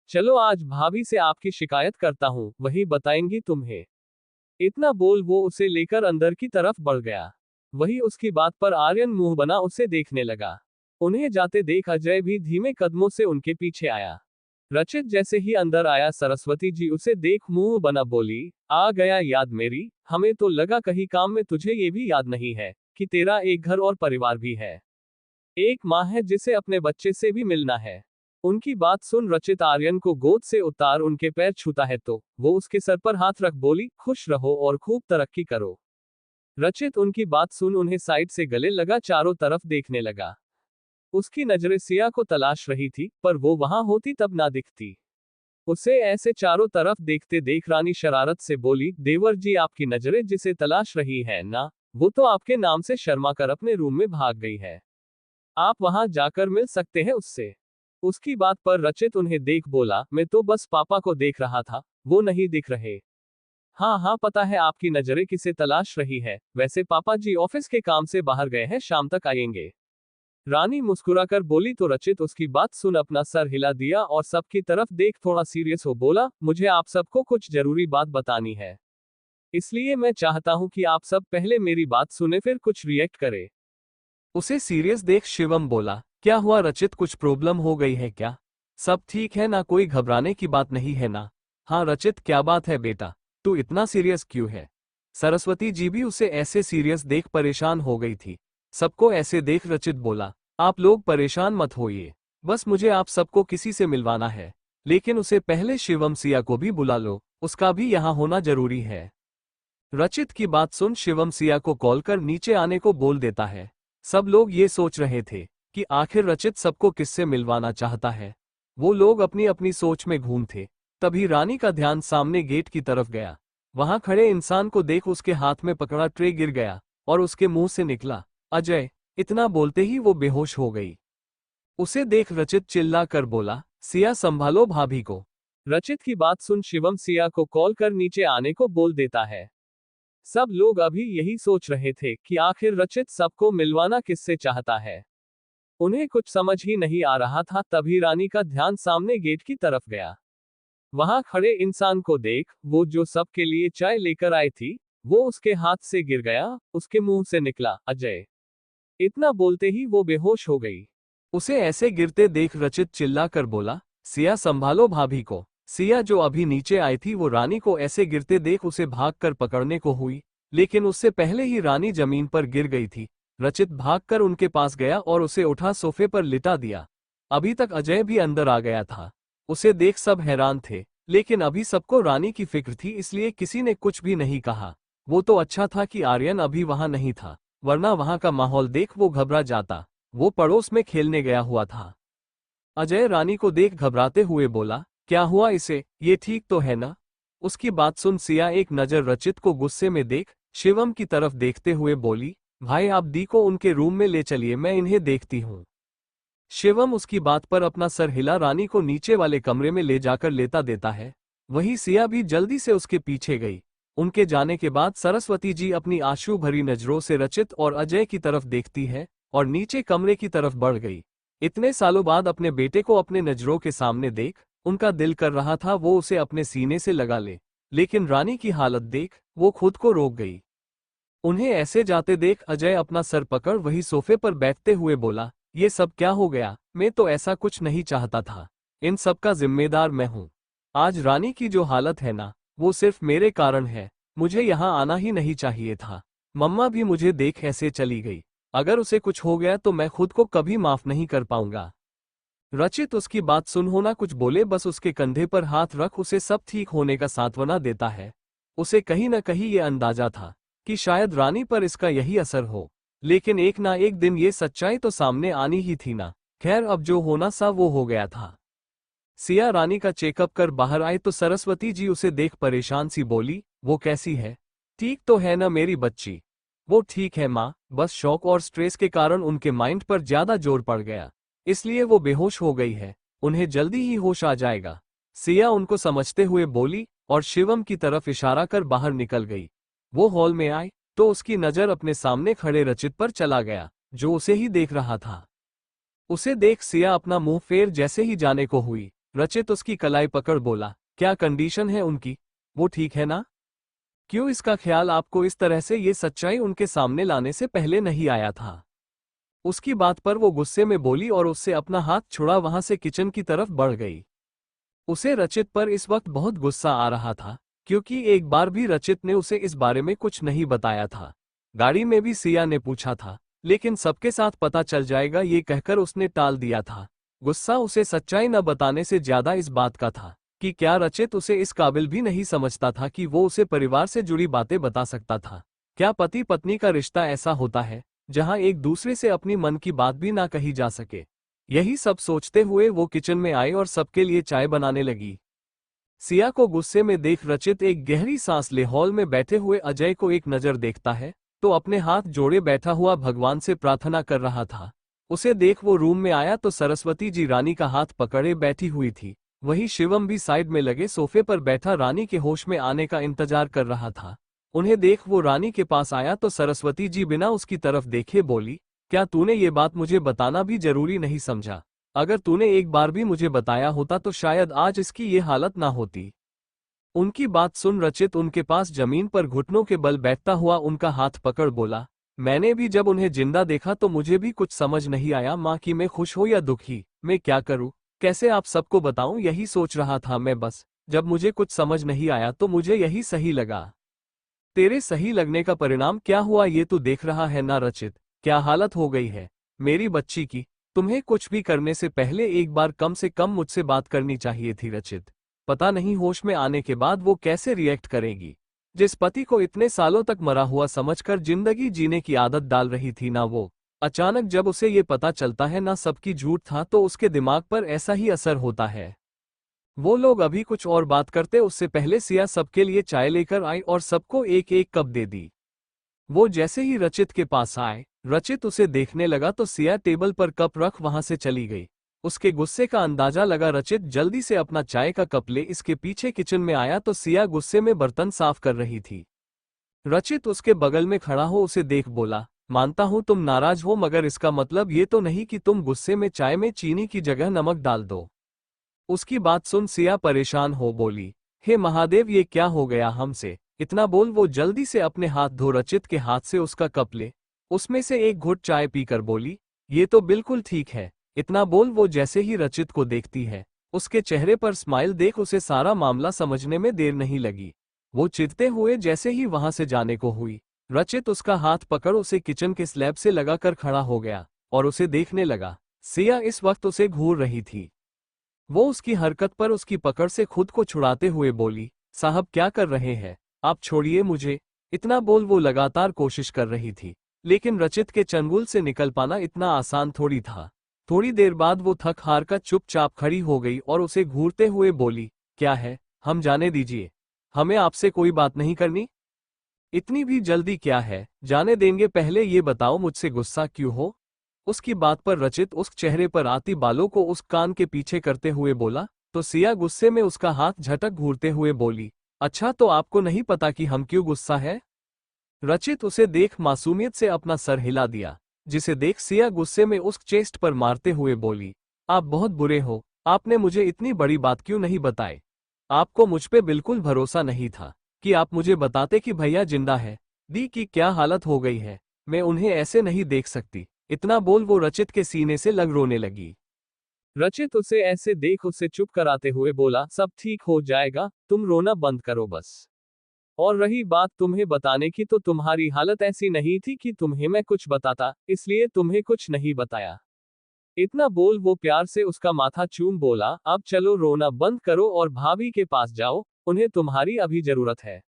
चलो आज भाभी से आपकी शिकायत करता हूँ, वही बताएंगी तुम्हें। इतना बोल वो उसे लेकर अंदर की तरफ बढ़ गया। वही उसकी बात पर आर्यन मुंह बना उसे देखने लगा। उन्हें जाते देख अजय भी धीमे कदमों से उनके पीछे आया। रचित जैसे ही अंदर आया सरस्वती जी उसे देख मुंह बना बोली, आ गया याद मेरी, हमें तो लगा कहीं काम में तुझे ये भी याद नहीं है कि तेरा एक घर और परिवार भी है, एक माँ है जिसे अपने बच्चे से भी मिलना है। उनकी बात सुन रचित आर्यन को गोद से उतार उनके पैर छूता है तो वो उसके सर पर हाथ रख बोली, खुश रहो और खूब तरक्की करो। रचित उनकी बात सुन उन्हें साइड से गले लगा चारों तरफ देखने लगा। उसकी नजरें सिया को तलाश रही थी, पर वो वहां होती तब ना दिखती। उसे ऐसे चारों तरफ देखते देख रानी शरारत से बोली, देवर जी आपकी नजरें जिसे तलाश रही है ना, वो तो आपके नाम से शर्मा कर अपने रूम में भाग गई है। आप वहां जाकर मिल सकते हैं उससे। उसकी बात पर रचित उन्हें देख बोला, मैं तो बस पापा को देख रहा था, वो नहीं दिख रहे। हाँ हाँ पता है आपकी नजरें किसे तलाश रही है, वैसे पापा जी ऑफिस के काम से बाहर गए हैं, शाम तक आएंगे। रानी मुस्कुराकर बोली तो रचित उसकी बात सुन अपना सर हिला दिया और सबकी तरफ देख थोड़ा सीरियस हो बोला, मुझे आप सबको कुछ जरूरी बात बतानी है, इसलिए मैं चाहता हूं कि आप सब पहले मेरी बात सुने फिर कुछ रिएक्ट करे। उसे सीरियस देख शिवम बोला, क्या हुआ रचित, कुछ प्रॉब्लम हो गई है क्या? सब ठीक है ना, कोई घबराने की बात नहीं है ना? हाँ रचित क्या बात है बेटा, तू इतना सीरियस क्यों है? सरस्वती जी भी उसे ऐसे सीरियस देख परेशान हो गई थी। सबको ऐसे देख रचित बोला, आप लोग परेशान मत होइए, बस मुझे आप सबको किसी से मिलवाना है, लेकिन उसे पहले शिवम सिया को भी बुला लो, उसका भी यहाँ होना जरूरी है। रचित की बात सुन शिवम सिया को कॉल कर नीचे आने को बोल देता है। सब लोग ये सोच रहे थे कि आखिर रचित सबको किससे मिलवाना चाहता है। वो लोग अपनी अपनी सोच में घूम थे। तभी रानी का ध्यान सामने गेट की तरफ गया। वहां खड़े इंसान को देख उसके हाथ में पकड़ा ट्रे गिर गया और उसके मुंह से निकला, अजय। इतना बोलते ही वो बेहोश हो गई। उसे देख रचित चिल्ला कर बोला, सिया संभालो भाभी को। रचित की बात सुन शिवम सिया को कॉल कर नीचे आने को बोल देता है। सब लोग अभी यही सोच रहे थे कि आखिर रचित सबको मिलवाना किससे चाहता है। उन्हें कुछ समझ ही नहीं आ रहा था, तभी रानी का ध्यान सामने गेट की तरफ गया। वहां खड़े इंसान को देख वो जो सबके लिए चाय लेकर आई थी, वो उसके हाथ से गिर गया, उसके मुंह से निकला, अजय। इतना बोलते ही वो बेहोश हो गई। उसे ऐसे गिरते देख रचित चिल्ला कर बोला, सिया संभालो भाभी को। सिया जो अभी नीचे आई थी वो रानी को ऐसे गिरते देख उसे भागकर पकड़ने को हुई, लेकिन उससे पहले ही रानी जमीन पर गिर गई थी। रचित भागकर उनके पास गया और उसे उठा सोफे पर लिटा दिया। अभी तक अजय भी अंदर आ गया था। उसे देख सब हैरान थे, लेकिन अभी सबको रानी की फिक्र थी, इसलिए किसी ने कुछ भी नहीं कहा। वो तो अच्छा था कि आर्यन अभी वहां नहीं था, वरना वहां का माहौल देख वो घबरा जाता। वो पड़ोस में खेलने गया हुआ था। अजय रानी को देख घबराते हुए बोला, क्या हुआ इसे, ये ठीक तो है ना? उसकी बात सुन सिया एक नजर रचित को गुस्से में देख शिवम की तरफ देखते हुए बोली, भाई आप दी को उनके रूम में ले चलिए, मैं इन्हें देखती हूँ। शिवम उसकी बात पर अपना सर हिला रानी को नीचे वाले कमरे में ले जाकर लेटा देता है। वहीं सिया भी जल्दी से उसके पीछे गई। उनके जाने के बाद सरस्वती जी अपनी आंसू भरी नजरों से रचित और अजय की तरफ देखती है और नीचे कमरे की तरफ बढ़ गई। इतने सालों बाद अपने बेटे को अपने नजरों के सामने देख उनका दिल कर रहा था वो उसे अपने सीने से लगा ले, लेकिन रानी की हालत देख वो खुद को रोक गई। उन्हें ऐसे जाते देख अजय अपना सर पकड़ वही सोफे पर बैठते हुए बोला, ये सब क्या हो गया, मैं तो ऐसा कुछ नहीं चाहता था, इन सब का जिम्मेदार मैं हूँ। आज रानी की जो हालत है ना, वो सिर्फ मेरे कारण है, मुझे यहाँ आना ही नहीं चाहिए था। मम्मा भी मुझे देख ऐसे चली गई, अगर उसे कुछ हो गया तो मैं खुद को कभी माफ नहीं कर पाऊंगा। रचित उसकी बात सुन होना कुछ बोले बस उसके कंधे पर हाथ रख उसे सब ठीक होने का सांत्वना देता है। उसे कहीं न कहीं ये अंदाजा था कि शायद रानी पर इसका यही असर हो, लेकिन एक ना एक दिन ये सच्चाई तो सामने आनी ही थी ना। खैर अब जो होना सा वो हो गया था। सिया रानी का चेकअप कर बाहर आए तो सरस्वती जी उसे देख परेशान सी बोली, वो कैसी है, ठीक तो है ना मेरी बच्ची? वो ठीक है माँ, बस शॉक और स्ट्रेस के कारण उनके माइंड पर ज्यादा जोर पड़ गया, इसलिए वो बेहोश हो गई है, उन्हें जल्दी ही होश आ जाएगा। सिया उनको समझते हुए बोली और शिवम की तरफ इशारा कर बाहर निकल गई। वो हॉल में आए तो उसकी नजर अपने सामने खड़े रचित पर चला गया, जो उसे ही देख रहा था। उसे देख सिया अपना मुंह फेर जैसे ही जाने को हुई, रचित उसकी कलाई पकड़ बोला, क्या कंडीशन है उनकी, वो ठीक है ना? क्यों इसका ख्याल आपको इस तरह से ये सच्चाई उनके सामने लाने से पहले नहीं आया था? उसकी बात पर वो गुस्से में बोली और उससे अपना हाथ छुड़ा वहां से किचन की तरफ बढ़ गई। उसे रचित पर इस वक्त बहुत गुस्सा आ रहा था, क्योंकि एक बार भी रचित ने उसे इस बारे में कुछ नहीं बताया था। गाड़ी में भी सिया ने पूछा था, लेकिन सबके साथ पता चल जाएगा ये कहकर उसने टाल दिया था। गुस्सा उसे सच्चाई न बताने से ज्यादा इस बात का था कि क्या रचित उसे इस काबिल भी नहीं समझता था कि वो उसे परिवार से जुड़ी बातें बता सकता था। क्या पति पत्नी का रिश्ता ऐसा होता है जहां एक दूसरे से अपनी मन की बात भी ना कही जा सके? यही सब सोचते हुए वो किचन में आई और सबके लिए चाय बनाने लगी। सिया को गुस्से में देख रचित एक गहरी सांस ले हॉल में बैठे हुए अजय को एक नजर देखता है, तो अपने हाथ जोड़े बैठा हुआ भगवान से प्रार्थना कर रहा था। उसे देख वो रूम में आया तो सरस्वती जी रानी का हाथ पकड़े बैठी हुई थी। वहीं शिवम भी साइड में लगे सोफे पर बैठा रानी के होश में आने का इंतजार कर रहा था। उन्हें देख वो रानी के पास आया तो सरस्वती जी बिना उसकी तरफ देखे बोली, क्या तूने ये बात मुझे बताना भी जरूरी नहीं समझा? अगर तूने एक बार भी मुझे बताया होता तो शायद आज इसकी ये हालत ना होती। उनकी बात सुन रचित उनके पास जमीन पर घुटनों के बल बैठता हुआ उनका हाथ पकड़ बोला, मैंने भी जब उन्हें जिंदा देखा तो मुझे भी कुछ समझ नहीं आया माँ कि मैं खुश हो या दुखी, मैं क्या करूँ, कैसे आप सबको बताऊं, यही सोच रहा था मैं बस। जब मुझे कुछ समझ नहीं आया तो मुझे यही सही लगा। तेरे सही लगने का परिणाम क्या हुआ ये तू देख रहा है ना रचित, क्या हालत हो गई है मेरी बच्ची की। तुम्हें कुछ भी करने से पहले एक बार कम से कम मुझसे बात करनी चाहिए थी रचित। पता नहीं होश में आने के बाद वो कैसे रिएक्ट करेगी। जिस पति को इतने सालों तक मरा हुआ समझकर जिंदगी जीने की आदत डाल रही थी ना वो, अचानक जब उसे ये पता चलता है ना सबकी झूठ था तो उसके दिमाग पर ऐसा ही असर होता है। वो लोग अभी कुछ और बात करते उससे पहले सिया सबके लिए चाय लेकर आई और सबको एक एक कप दे दी। वो जैसे ही रचित के पास आए, रचित उसे देखने लगा तो सिया टेबल पर कप रख वहां से चली गई। उसके गुस्से का अंदाजा लगा रचित जल्दी से अपना चाय का कप ले इसके पीछे किचन में आया तो सिया गुस्से में बर्तन साफ कर रही थी। रचित उसके बगल में खड़ा हो उसे देख बोला, मानता हूं तुम नाराज हो मगर इसका मतलब ये तो नहीं कि तुम गुस्से में चाय में चीनी की जगह नमक डाल दो। उसकी बात सुन सिया परेशान हो बोली, हे महादेव ये क्या हो गया हमसे। इतना बोल वो जल्दी से अपने हाथ धो रचित के हाथ से उसका कप ले उसमें से एक घुट चाय पीकर बोली, ये तो बिल्कुल ठीक है। इतना बोल वो जैसे ही रचित को देखती है, उसके चेहरे पर स्माइल देख उसे सारा मामला समझने में देर नहीं लगी। वो चिढ़ते हुए जैसे ही वहां से जाने को हुई, रचित उसका हाथ पकड़ उसे किचन के स्लैब से लगाकर खड़ा हो गया और उसे देखने लगा। सिया इस वक्त उसे घूर रही थी। वो उसकी हरकत पर उसकी पकड़ से खुद को छुड़ाते हुए बोली, साहब क्या कर रहे हैं, आप छोड़िए मुझे। इतना बोल वो लगातार कोशिश कर रही थी, लेकिन रचित के चंगुल से निकल पाना इतना आसान थोड़ी था। थोड़ी देर बाद वो थक हार कर चुपचाप खड़ी हो गई और उसे घूरते हुए बोली, क्या है, हम जाने दीजिए, हमें आपसे कोई बात नहीं करनी। इतनी भी जल्दी क्या है, जाने देंगे, पहले ये बताओ मुझसे गुस्सा क्यों हो? उसकी बात पर रचित उस चेहरे पर आती बालों को उस कान के पीछे करते हुए बोला, तो सिया गुस्से में उसका हाथ झटक घूरते हुए बोली, अच्छा तो आपको नहीं पता कि हम क्यों गुस्सा है? रचित उसे देख मासूमियत से अपना सर हिला दिया, जिसे देख सिया गुस्से में उस चेस्ट पर मारते हुए बोली, आप बहुत बुरे हो, आपने मुझे इतनी बड़ी बात क्यों नहीं बताई? आपको मुझ पे बिल्कुल भरोसा नहीं था कि आप मुझे बताते कि भैया जिंदा है। दी की क्या हालत हो गई है, मैं उन्हें ऐसे नहीं देख सकती। इतना बोल वो रचित के सीने से लग रोने लगी। रचित उसे ऐसे देख उसे चुप कराते हुए बोला, सब ठीक हो जाएगा, तुम रोना बंद करो बस। और रही बात तुम्हें बताने की तो तुम्हारी हालत ऐसी नहीं थी कि तुम्हें मैं कुछ बताता, इसलिए तुम्हें कुछ नहीं बताया। इतना बोल वो प्यार से उसका माथा चूम बोला, अब चलो रोना बंद करो और भाभी के पास जाओ, उन्हें तुम्हारी अभी जरूरत है।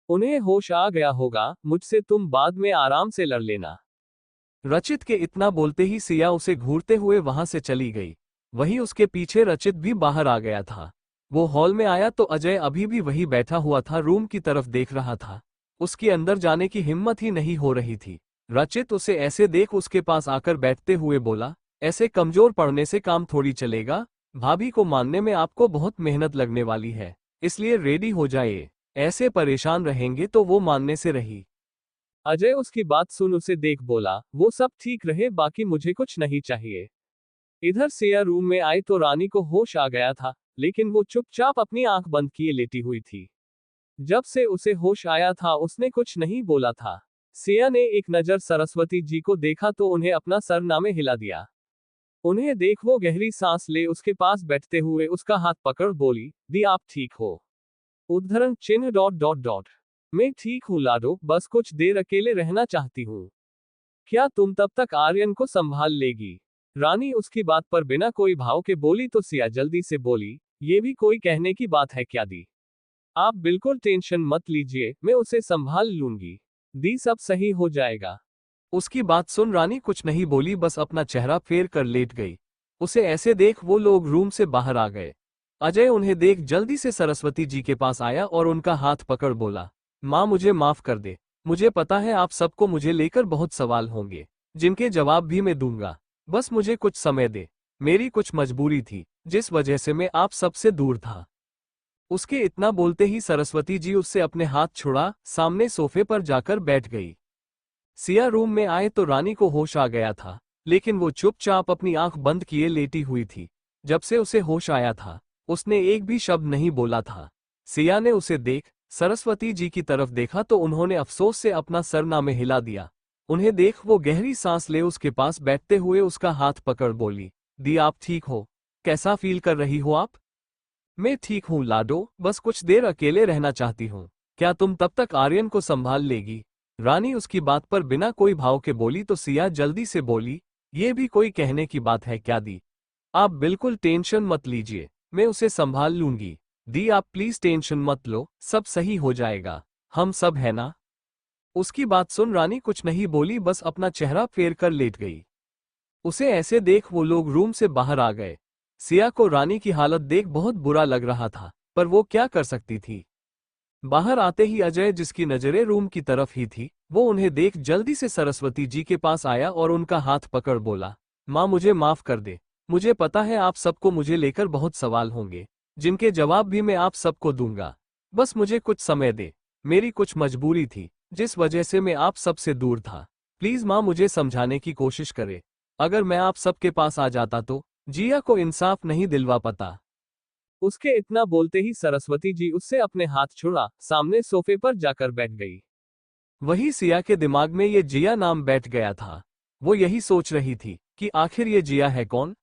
उन्हें होश आ गया होगा, मुझसे तुम बाद में आराम से लड़ लेना। रचित के इतना बोलते ही सिया उसे घूरते हुए वहां से चली गई। वहीं उसके पीछे रचित भी बाहर आ गया था। वो हॉल में आया तो अजय अभी भी वही बैठा हुआ था, रूम की तरफ देख रहा था। उसकी अंदर जाने की हिम्मत ही नहीं हो रही थी। रचित उसे ऐसे देख उसके पास आकर बैठते हुए बोला, ऐसे कमजोर पड़ने से काम थोड़ी चलेगा, भाभी को मानने में आपको बहुत मेहनत लगने वाली है, इसलिए रेडी हो जाइए। ऐसे परेशान रहेंगे तो वो मानने से रही। अजय उसकी बात सुन उसे देख बोला, वो सब ठीक रहे, बाकी मुझे कुछ नहीं चाहिए। इधर सिया रूम में आई तो रानी को होश आ गया था, लेकिन वो चुपचाप अपनी आंख बंद किए लेटी हुई थी। जब से उसे होश आया था उसने कुछ नहीं बोला था। सिया ने एक नजर सरस्वती जी को देखा तो उन्हें अपना सरनामे हिला दिया। उन्हें देख वो गहरी सांस ले उसके पास बैठते हुए उसका हाथ पकड़ बोली, दी आप ठीक हो? उद्धरण चिन्ह डॉट डॉट डॉट। मैं ठीक हूं लाडो, बस कुछ देर अकेले रहना चाहती हूँ। क्या तुम तब तक आर्यन को संभाल लेगी? रानी उसकी बात पर बिना कोई भाव के बोली तो सिया जल्दी से बोली, ये भी कोई कहने की बात है क्या दी? आप बिल्कुल टेंशन मत लीजिए, मैं उसे संभाल लूंगी। दी सब सही हो जाएगा। उसकी बात सुन रानी कुछ नहीं बोली, बस अपना चेहरा फेर कर लेट गई। उसे ऐसे देख वो लोग रूम से बाहर आ गए। अजय उन्हें देख जल्दी से सरस्वती जी के पास आया और उनका हाथ पकड़ बोला, माँ मुझे माफ कर दे। मुझे पता है आप सबको मुझे लेकर बहुत सवाल होंगे, जिनके जवाब भी मैं दूंगा। बस मुझे कुछ समय दे। मेरी कुछ मजबूरी थी, जिस वजह से मैं आप सबसे दूर था। उसके इतना बोलते ही सरस्वती जी उससे अपने हाथ छुड़ा सामने सोफे पर जाकर बैठ गई। सिया रूम में आए तो रानी को होश आ गया था, लेकिन वो चुपचाप अपनी आंख बंद किए लेटी हुई थी। जब से उसे होश आया था, उसने एक भी शब्द नहीं बोला था। सिया ने उसे देख सरस्वती जी की तरफ देखा तो उन्होंने अफसोस से अपना सर ना में हिला दिया। उन्हें देख वो गहरी सांस ले उसके पास बैठते हुए उसका हाथ पकड़ बोली, दी आप ठीक हो? कैसा फील कर रही हो आप? मैं ठीक हूँ लाडो, बस कुछ देर अकेले रहना चाहती हूँ। क्या तुम तब तक आर्यन को संभाल लेगी? रानी उसकी बात पर बिना कोई भाव के बोली तो सिया जल्दी से बोली, ये भी कोई कहने की बात है क्या दी? आप बिल्कुल टेंशन मत लीजिए, मैं उसे संभाल लूंगी। दी आप प्लीज टेंशन मत लो, सब सही हो जाएगा। हम सब है ना? उसकी बात सुन रानी कुछ नहीं बोली, बस अपना चेहरा फेर कर लेट गई। उसे ऐसे देख वो लोग रूम से बाहर आ गए। सिया को रानी की हालत देख बहुत बुरा लग रहा था, पर वो क्या कर सकती थी। बाहर आते ही अजय जिसकी नजरें रूम की तरफ ही थी, वो उन्हें देख जल्दी से सरस्वती जी के पास आया और उनका हाथ पकड़ बोला, माँ मुझे माफ कर दे। मुझे पता है आप सबको मुझे लेकर बहुत सवाल होंगे, जिनके जवाब भी मैं आप सबको दूंगा। बस मुझे कुछ समय दे। मेरी कुछ मजबूरी थी, जिस वजह से मैं आप सबसे दूर था। प्लीज माँ मुझे समझाने की कोशिश करे। अगर मैं आप सबके पास आ जाता तो जिया को इंसाफ नहीं दिलवा पाता। उसके इतना बोलते ही सरस्वती जी उससे अपने हाथ छुड़ा सामने सोफे पर जाकर बैठ गई। वही सिया के दिमाग में ये जिया नाम बैठ गया था। वो यही सोच रही थी कि आखिर ये जिया है कौन।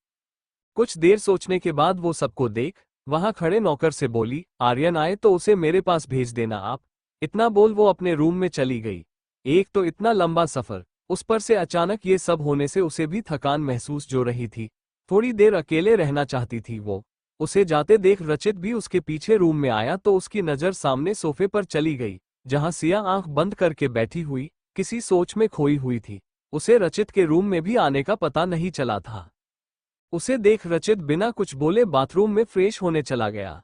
कुछ देर सोचने के बाद वो सबको देख वहां खड़े नौकर से बोली, आर्यन आए तो उसे मेरे पास भेज देना आप। इतना बोल वो अपने रूम में चली गई। एक तो इतना लंबा सफर, उस पर से अचानक ये सब होने से उसे भी थकान महसूस जो रही थी। थोड़ी देर अकेले रहना चाहती थी वो। उसे जाते देख रचित भी उसके पीछे रूम में आया तो उसकी नजर सामने सोफे पर चली गई, जहां सिया आंख बंद करके बैठी हुई किसी सोच में खोई हुई थी। उसे रचित के रूम में भी आने का पता नहीं चला था। उसे देख रचित बिना कुछ बोले बाथरूम में फ्रेश होने चला गया।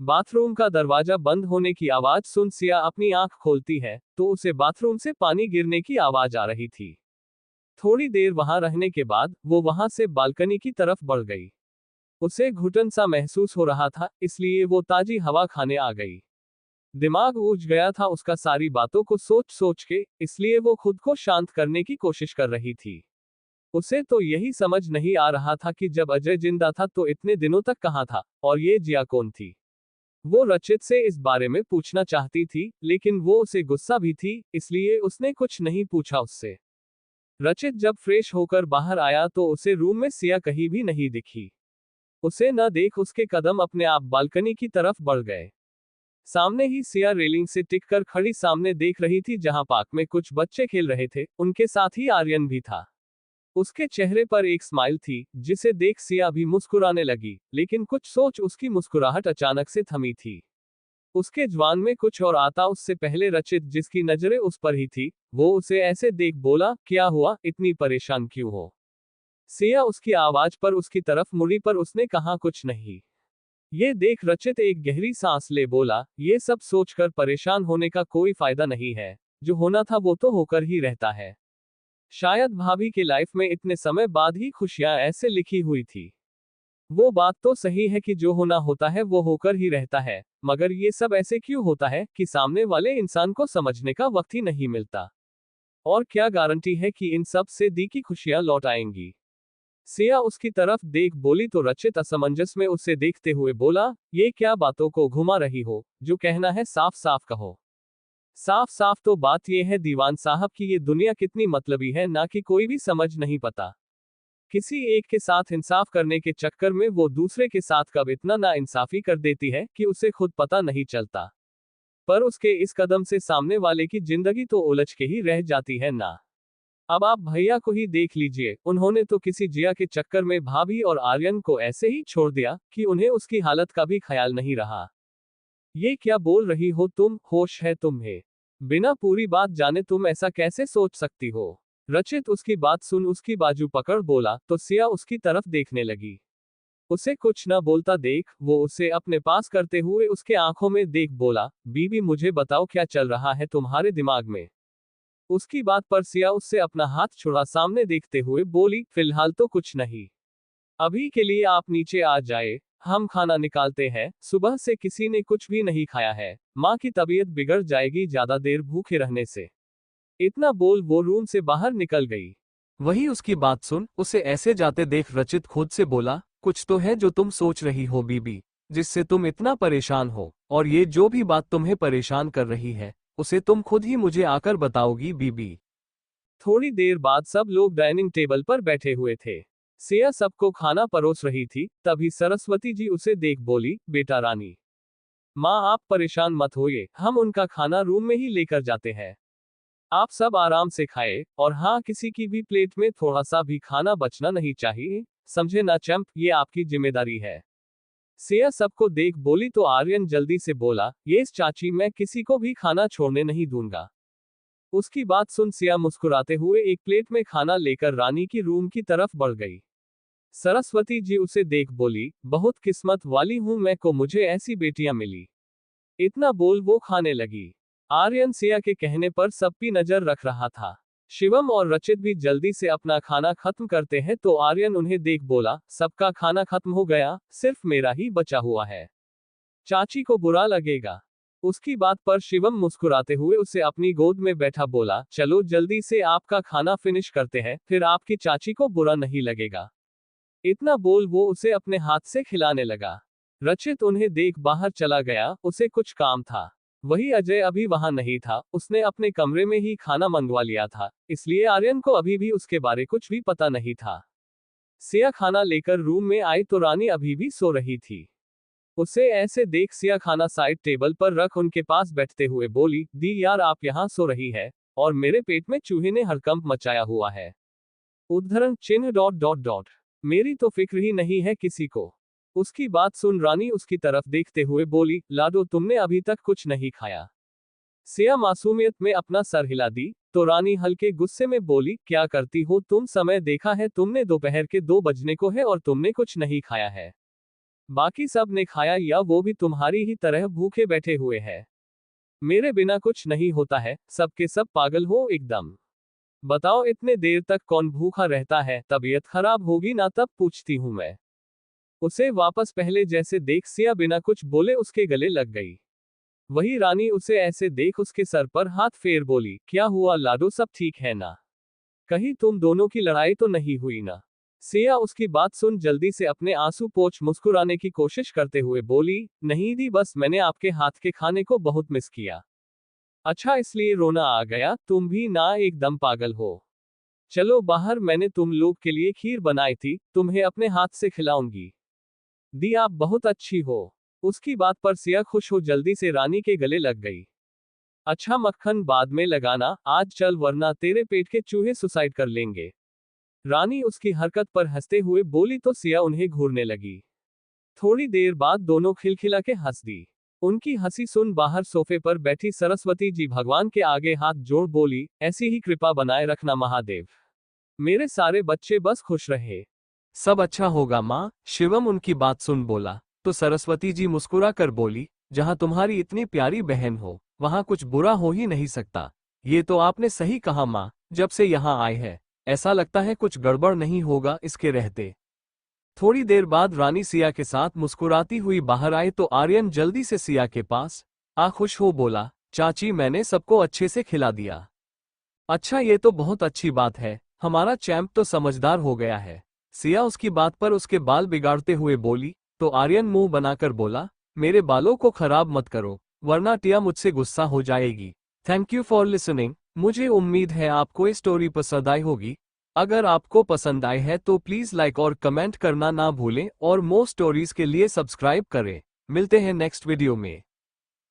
बाथरूम का दरवाजा बंद होने की आवाज सुन सिया अपनी आंख खोलती है तो उसे बाथरूम से पानी गिरने की आवाज आ रही थी। थोड़ी देर वहां रहने के बाद वो वहां से बालकनी की तरफ बढ़ गई। उसे घुटन सा महसूस हो रहा था, इसलिए वो ताजी हवा खाने आ गई। दिमाग ऊंच गया था उसका सारी बातों को सोच सोच के, इसलिए वो खुद को शांत करने की कोशिश कर रही थी। उसे तो यही समझ नहीं आ रहा था कि जब अजय जिंदा था तो इतने दिनों तक कहाँ था, और ये जिया कौन थी। वो रचित से इस बारे में पूछना चाहती थी, लेकिन वो उसे गुस्सा भी थी, इसलिए उसने कुछ नहीं पूछा उससे। रचित जब फ्रेश होकर बाहर आया तो उसे रूम में सिया कहीं भी नहीं दिखी। उसे न देख उसके कदम अपने आप बालकनी की तरफ बढ़ गए। सामने ही सिया रेलिंग से टिक कर खड़ी सामने देख रही थी जहां पार्क में कुछ बच्चे खेल रहे थे, उनके साथ ही आर्यन भी था। उसके चेहरे पर एक स्माइल थी, जिसे देख सिया भी मुस्कुराने लगी, लेकिन कुछ सोच उसकी मुस्कुराहट अचानक से थमी थी। उसके जवान में कुछ और आता उससे पहले रचित जिसकी नजरें उस पर ही थी, वो उसे ऐसे देख बोला, क्या हुआ, इतनी परेशान क्यों हो? सिया उसकी आवाज पर उसकी तरफ मुड़ी पर उसने कहा कुछ नहीं। ये देख रचित एक गहरी सांस ले बोला, ये सब सोचकर परेशान होने का कोई फायदा नहीं है। जो होना था वो तो होकर ही रहता है। शायद भाभी की लाइफ में इतने समय बाद ही खुशियां ऐसे लिखी हुई थी। वो बात तो सही है कि जो होना होता है वो होकर ही रहता है, मगर ये सब ऐसे क्यों होता है कि सामने वाले इंसान को समझने का वक्त ही नहीं मिलता। और क्या गारंटी है कि इन सब से दी की खुशियां लौट आएंगी। सिया उसकी तरफ देख बोली तो रचित असमंजस में उसे देखते हुए बोला, ये क्या बातों को घुमा रही हो, जो कहना है साफ साफ कहो। साफ साफ तो बात यह है दीवान साहब की ये दुनिया कितनी मतलबी है ना कि कोई भी समझ नहीं पता। किसी एक के साथ इंसाफ करने के चक्कर में वो दूसरे के साथ कब इतना नाइंसाफी कर देती है कि उसे खुद पता नहीं चलता। पर उसके इस कदम से सामने वाले की जिंदगी तो उलझ के ही रह जाती है ना। अब आप भैया को ही देख लीजिए, उन्होंने तो किसी जिया के चक्कर में भाभी और आर्यन को ऐसे ही छोड़ दिया कि उन्हें उसकी हालत का भी ख्याल नहीं रहा। ये क्या बोल रही हो तुम, होश है तुम्हें? बिना पूरी बात जाने तुम ऐसा कैसे सोच सकती हो? रचित उसकी बात सुन उसकी बाजू पकड़ बोला तो सिया उसकी तरफ देखने लगी। उसे कुछ न बोलता देख वो उसे अपने पास करते हुए उसके आंखों में देख बोला, बीबी मुझे बताओ क्या चल रहा है तुम्हारे दिमाग में? उसकी बात पर सिया उससे अपना हाथ छुड़ा सामने देखते हुए बोली, फिलहाल तो कुछ नहीं। अभी के लिए आप नीचे आ जाए, हम खाना निकालते हैं, सुबह से किसी ने कुछ भी नहीं खाया है, माँ की तबीयत बिगड़ जाएगी ज्यादा देर भूखे रहने से। इतना बोल वो रूम से बाहर निकल गई। वही उसकी बात सुन उसे ऐसे जाते देख रचित खुद से बोला, कुछ तो है जो तुम सोच रही हो बीबी, जिससे तुम इतना परेशान हो, और ये जो भी बात तुम्हें परेशान कर रही है उसे तुम खुद ही मुझे आकर बताओगी बीबी। थोड़ी देर बाद सब लोग डाइनिंग टेबल पर बैठे हुए थे। सिया सबको खाना परोस रही थी, तभी सरस्वती जी उसे देख बोली, बेटा रानी, माँ आप परेशान मत होइए, हम उनका खाना रूम में ही लेकर जाते हैं। आप सब आराम से खाए, और हाँ किसी की भी प्लेट में थोड़ा सा भी खाना बचना नहीं चाहिए, समझे ना चंप, ये आपकी जिम्मेदारी है। सिया सबको देख बोली तो आर्यन जल्दी से बोला, यस चाची मैं किसी को भी खाना छोड़ने नहीं दूंगा। उसकी बात सुन सिया मुस्कुराते हुए एक प्लेट में खाना लेकर रानी की रूम की तरफ बढ़ गई। सरस्वती जी उसे देख बोली, बहुत किस्मत वाली हूं मैं को मुझे ऐसी बेटियां मिली। इतना बोल वो खाने लगी। आर्यन सिया के कहने पर सबकी नजर रख रहा था। शिवम और रचित भी जल्दी से अपना खाना खत्म करते हैं तो आर्यन उन्हें देख बोला, सबका खाना खत्म हो गया, सिर्फ मेरा ही बचा हुआ है। चाची को बुरा लगेगा। उसकी बात पर शिवम मुस्कुराते हुए उसे अपनी गोद में बैठा बोला, चलो जल्दी से आपका खाना फिनिश करते हैं, फिर आपकी चाची को बुरा नहीं लगेगा। इतना बोल वो उसे अपने हाथ से खिलाने लगा। रचित उन्हें देख बाहर चला गया, उसे कुछ काम था। वही अजय अभी वहां नहीं था, उसने अपने कमरे में ही खाना मंगवा लिया था, इसलिए आर्यन को अभी भी उसके बारे कुछ भी पता नहीं था। सिया खाना लेकर रूम में आई तो रानी अभी भी सो रही थी। उसे ऐसे देख सिया खाना साइड टेबल पर रख उनके पास बैठते हुए बोली, दी यार आप यहाँ सो रही है, और मेरे पेट में चूहे ने हड़कंप मचाया हुआ है। उद्धरण चिन्ह डॉट डॉट डॉट। मेरी तो फिक्र ही नहीं है किसी को। उसकी बात सुन रानी उसकी तरफ देखते हुए बोली, लाडो तुमने अभी तक कुछ नहीं खाया? सिया मासूमियत में अपना सर हिला दी तो रानी हल्के गुस्से में बोली, क्या करती हो तुम, समय देखा है तुमने, दोपहर के 2 बजने को है और तुमने कुछ नहीं खाया है। बाकी सब ने खाया या वो भी तुम्हारी ही तरह भूखे बैठे हुए हैं। मेरे बिना कुछ नहीं होता है, सबके सब पागल हो एकदम। बताओ इतने देर तक कौन भूखा रहता है, तबीयत खराब होगी ना तब पूछती हूं मैं। उसे वापस पहले जैसे देख सिया बिना कुछ बोले उसके गले लग गई। वही रानी उसे ऐसे देख उसके सर पर हाथ फेर बोली, क्या हुआ लाडो, सब ठीक है ना? कहीं तुम दोनों की लड़ाई तो नहीं हुई ना? सिया उसकी बात सुन जल्दी से अपने आंसू पोंछ मुस्कुराने की कोशिश करते हुए बोली, नहीं दी, बस मैंने आपके हाथ के खाने को बहुत मिस किया। अच्छा इसलिए रोना आ गया, तुम भी ना एकदम पागल हो। चलो बाहर, मैंने तुम लोग के लिए खीर बनाई थी, तुम्हें अपने हाथ से खिलाऊंगी। दी आप बहुत अच्छी हो। उसकी बात पर सिया खुश हो जल्दी से रानी के गले लग गई। अच्छा मक्खन बाद में लगाना, आज चल वरना तेरे पेट के चूहे सुसाइड कर लेंगे। रानी उसकी हरकत पर हंसते हुए बोली तो सिया उन्हें घूरने लगी। थोड़ी देर बाद दोनों खिलखिला के हंस दी। उनकी हंसी सुन बाहर सोफे पर बैठी सरस्वती जी भगवान के आगे हाथ जोड़ बोली, ऐसी ही कृपा बनाए रखना महादेव, मेरे सारे बच्चे बस खुश रहे। सब अच्छा होगा माँ, शिवम उनकी बात सुन बोला तो सरस्वती जी मुस्कुरा कर बोली, जहाँ तुम्हारी इतनी प्यारी बहन हो वहाँ कुछ बुरा हो ही नहीं सकता। ये तो आपने सही कहा माँ, जब से यहाँ आए हैं ऐसा लगता है कुछ गड़बड़ नहीं होगा इसके रहते। थोड़ी देर बाद रानी सिया के साथ मुस्कुराती हुई बाहर आई तो आर्यन जल्दी से सिया के पास आ खुश हो बोला, चाची मैंने सबको अच्छे से खिला दिया। अच्छा ये तो बहुत अच्छी बात है, हमारा चैंप तो समझदार हो गया है। सिया उसकी बात पर उसके बाल बिगाड़ते हुए बोली तो आर्यन मुंह बनाकर बोला, मेरे बालों को खराब मत करो वरना टिया मुझसे गुस्सा हो जाएगी। Thank you for listening. मुझे उम्मीद है आपको ये स्टोरी पसंद आई होगी। अगर आपको पसंद आए है तो प्लीज़ लाइक और कमेंट करना ना भूलें और मोर स्टोरीज के लिए सब्सक्राइब करें। मिलते हैं नेक्स्ट वीडियो में।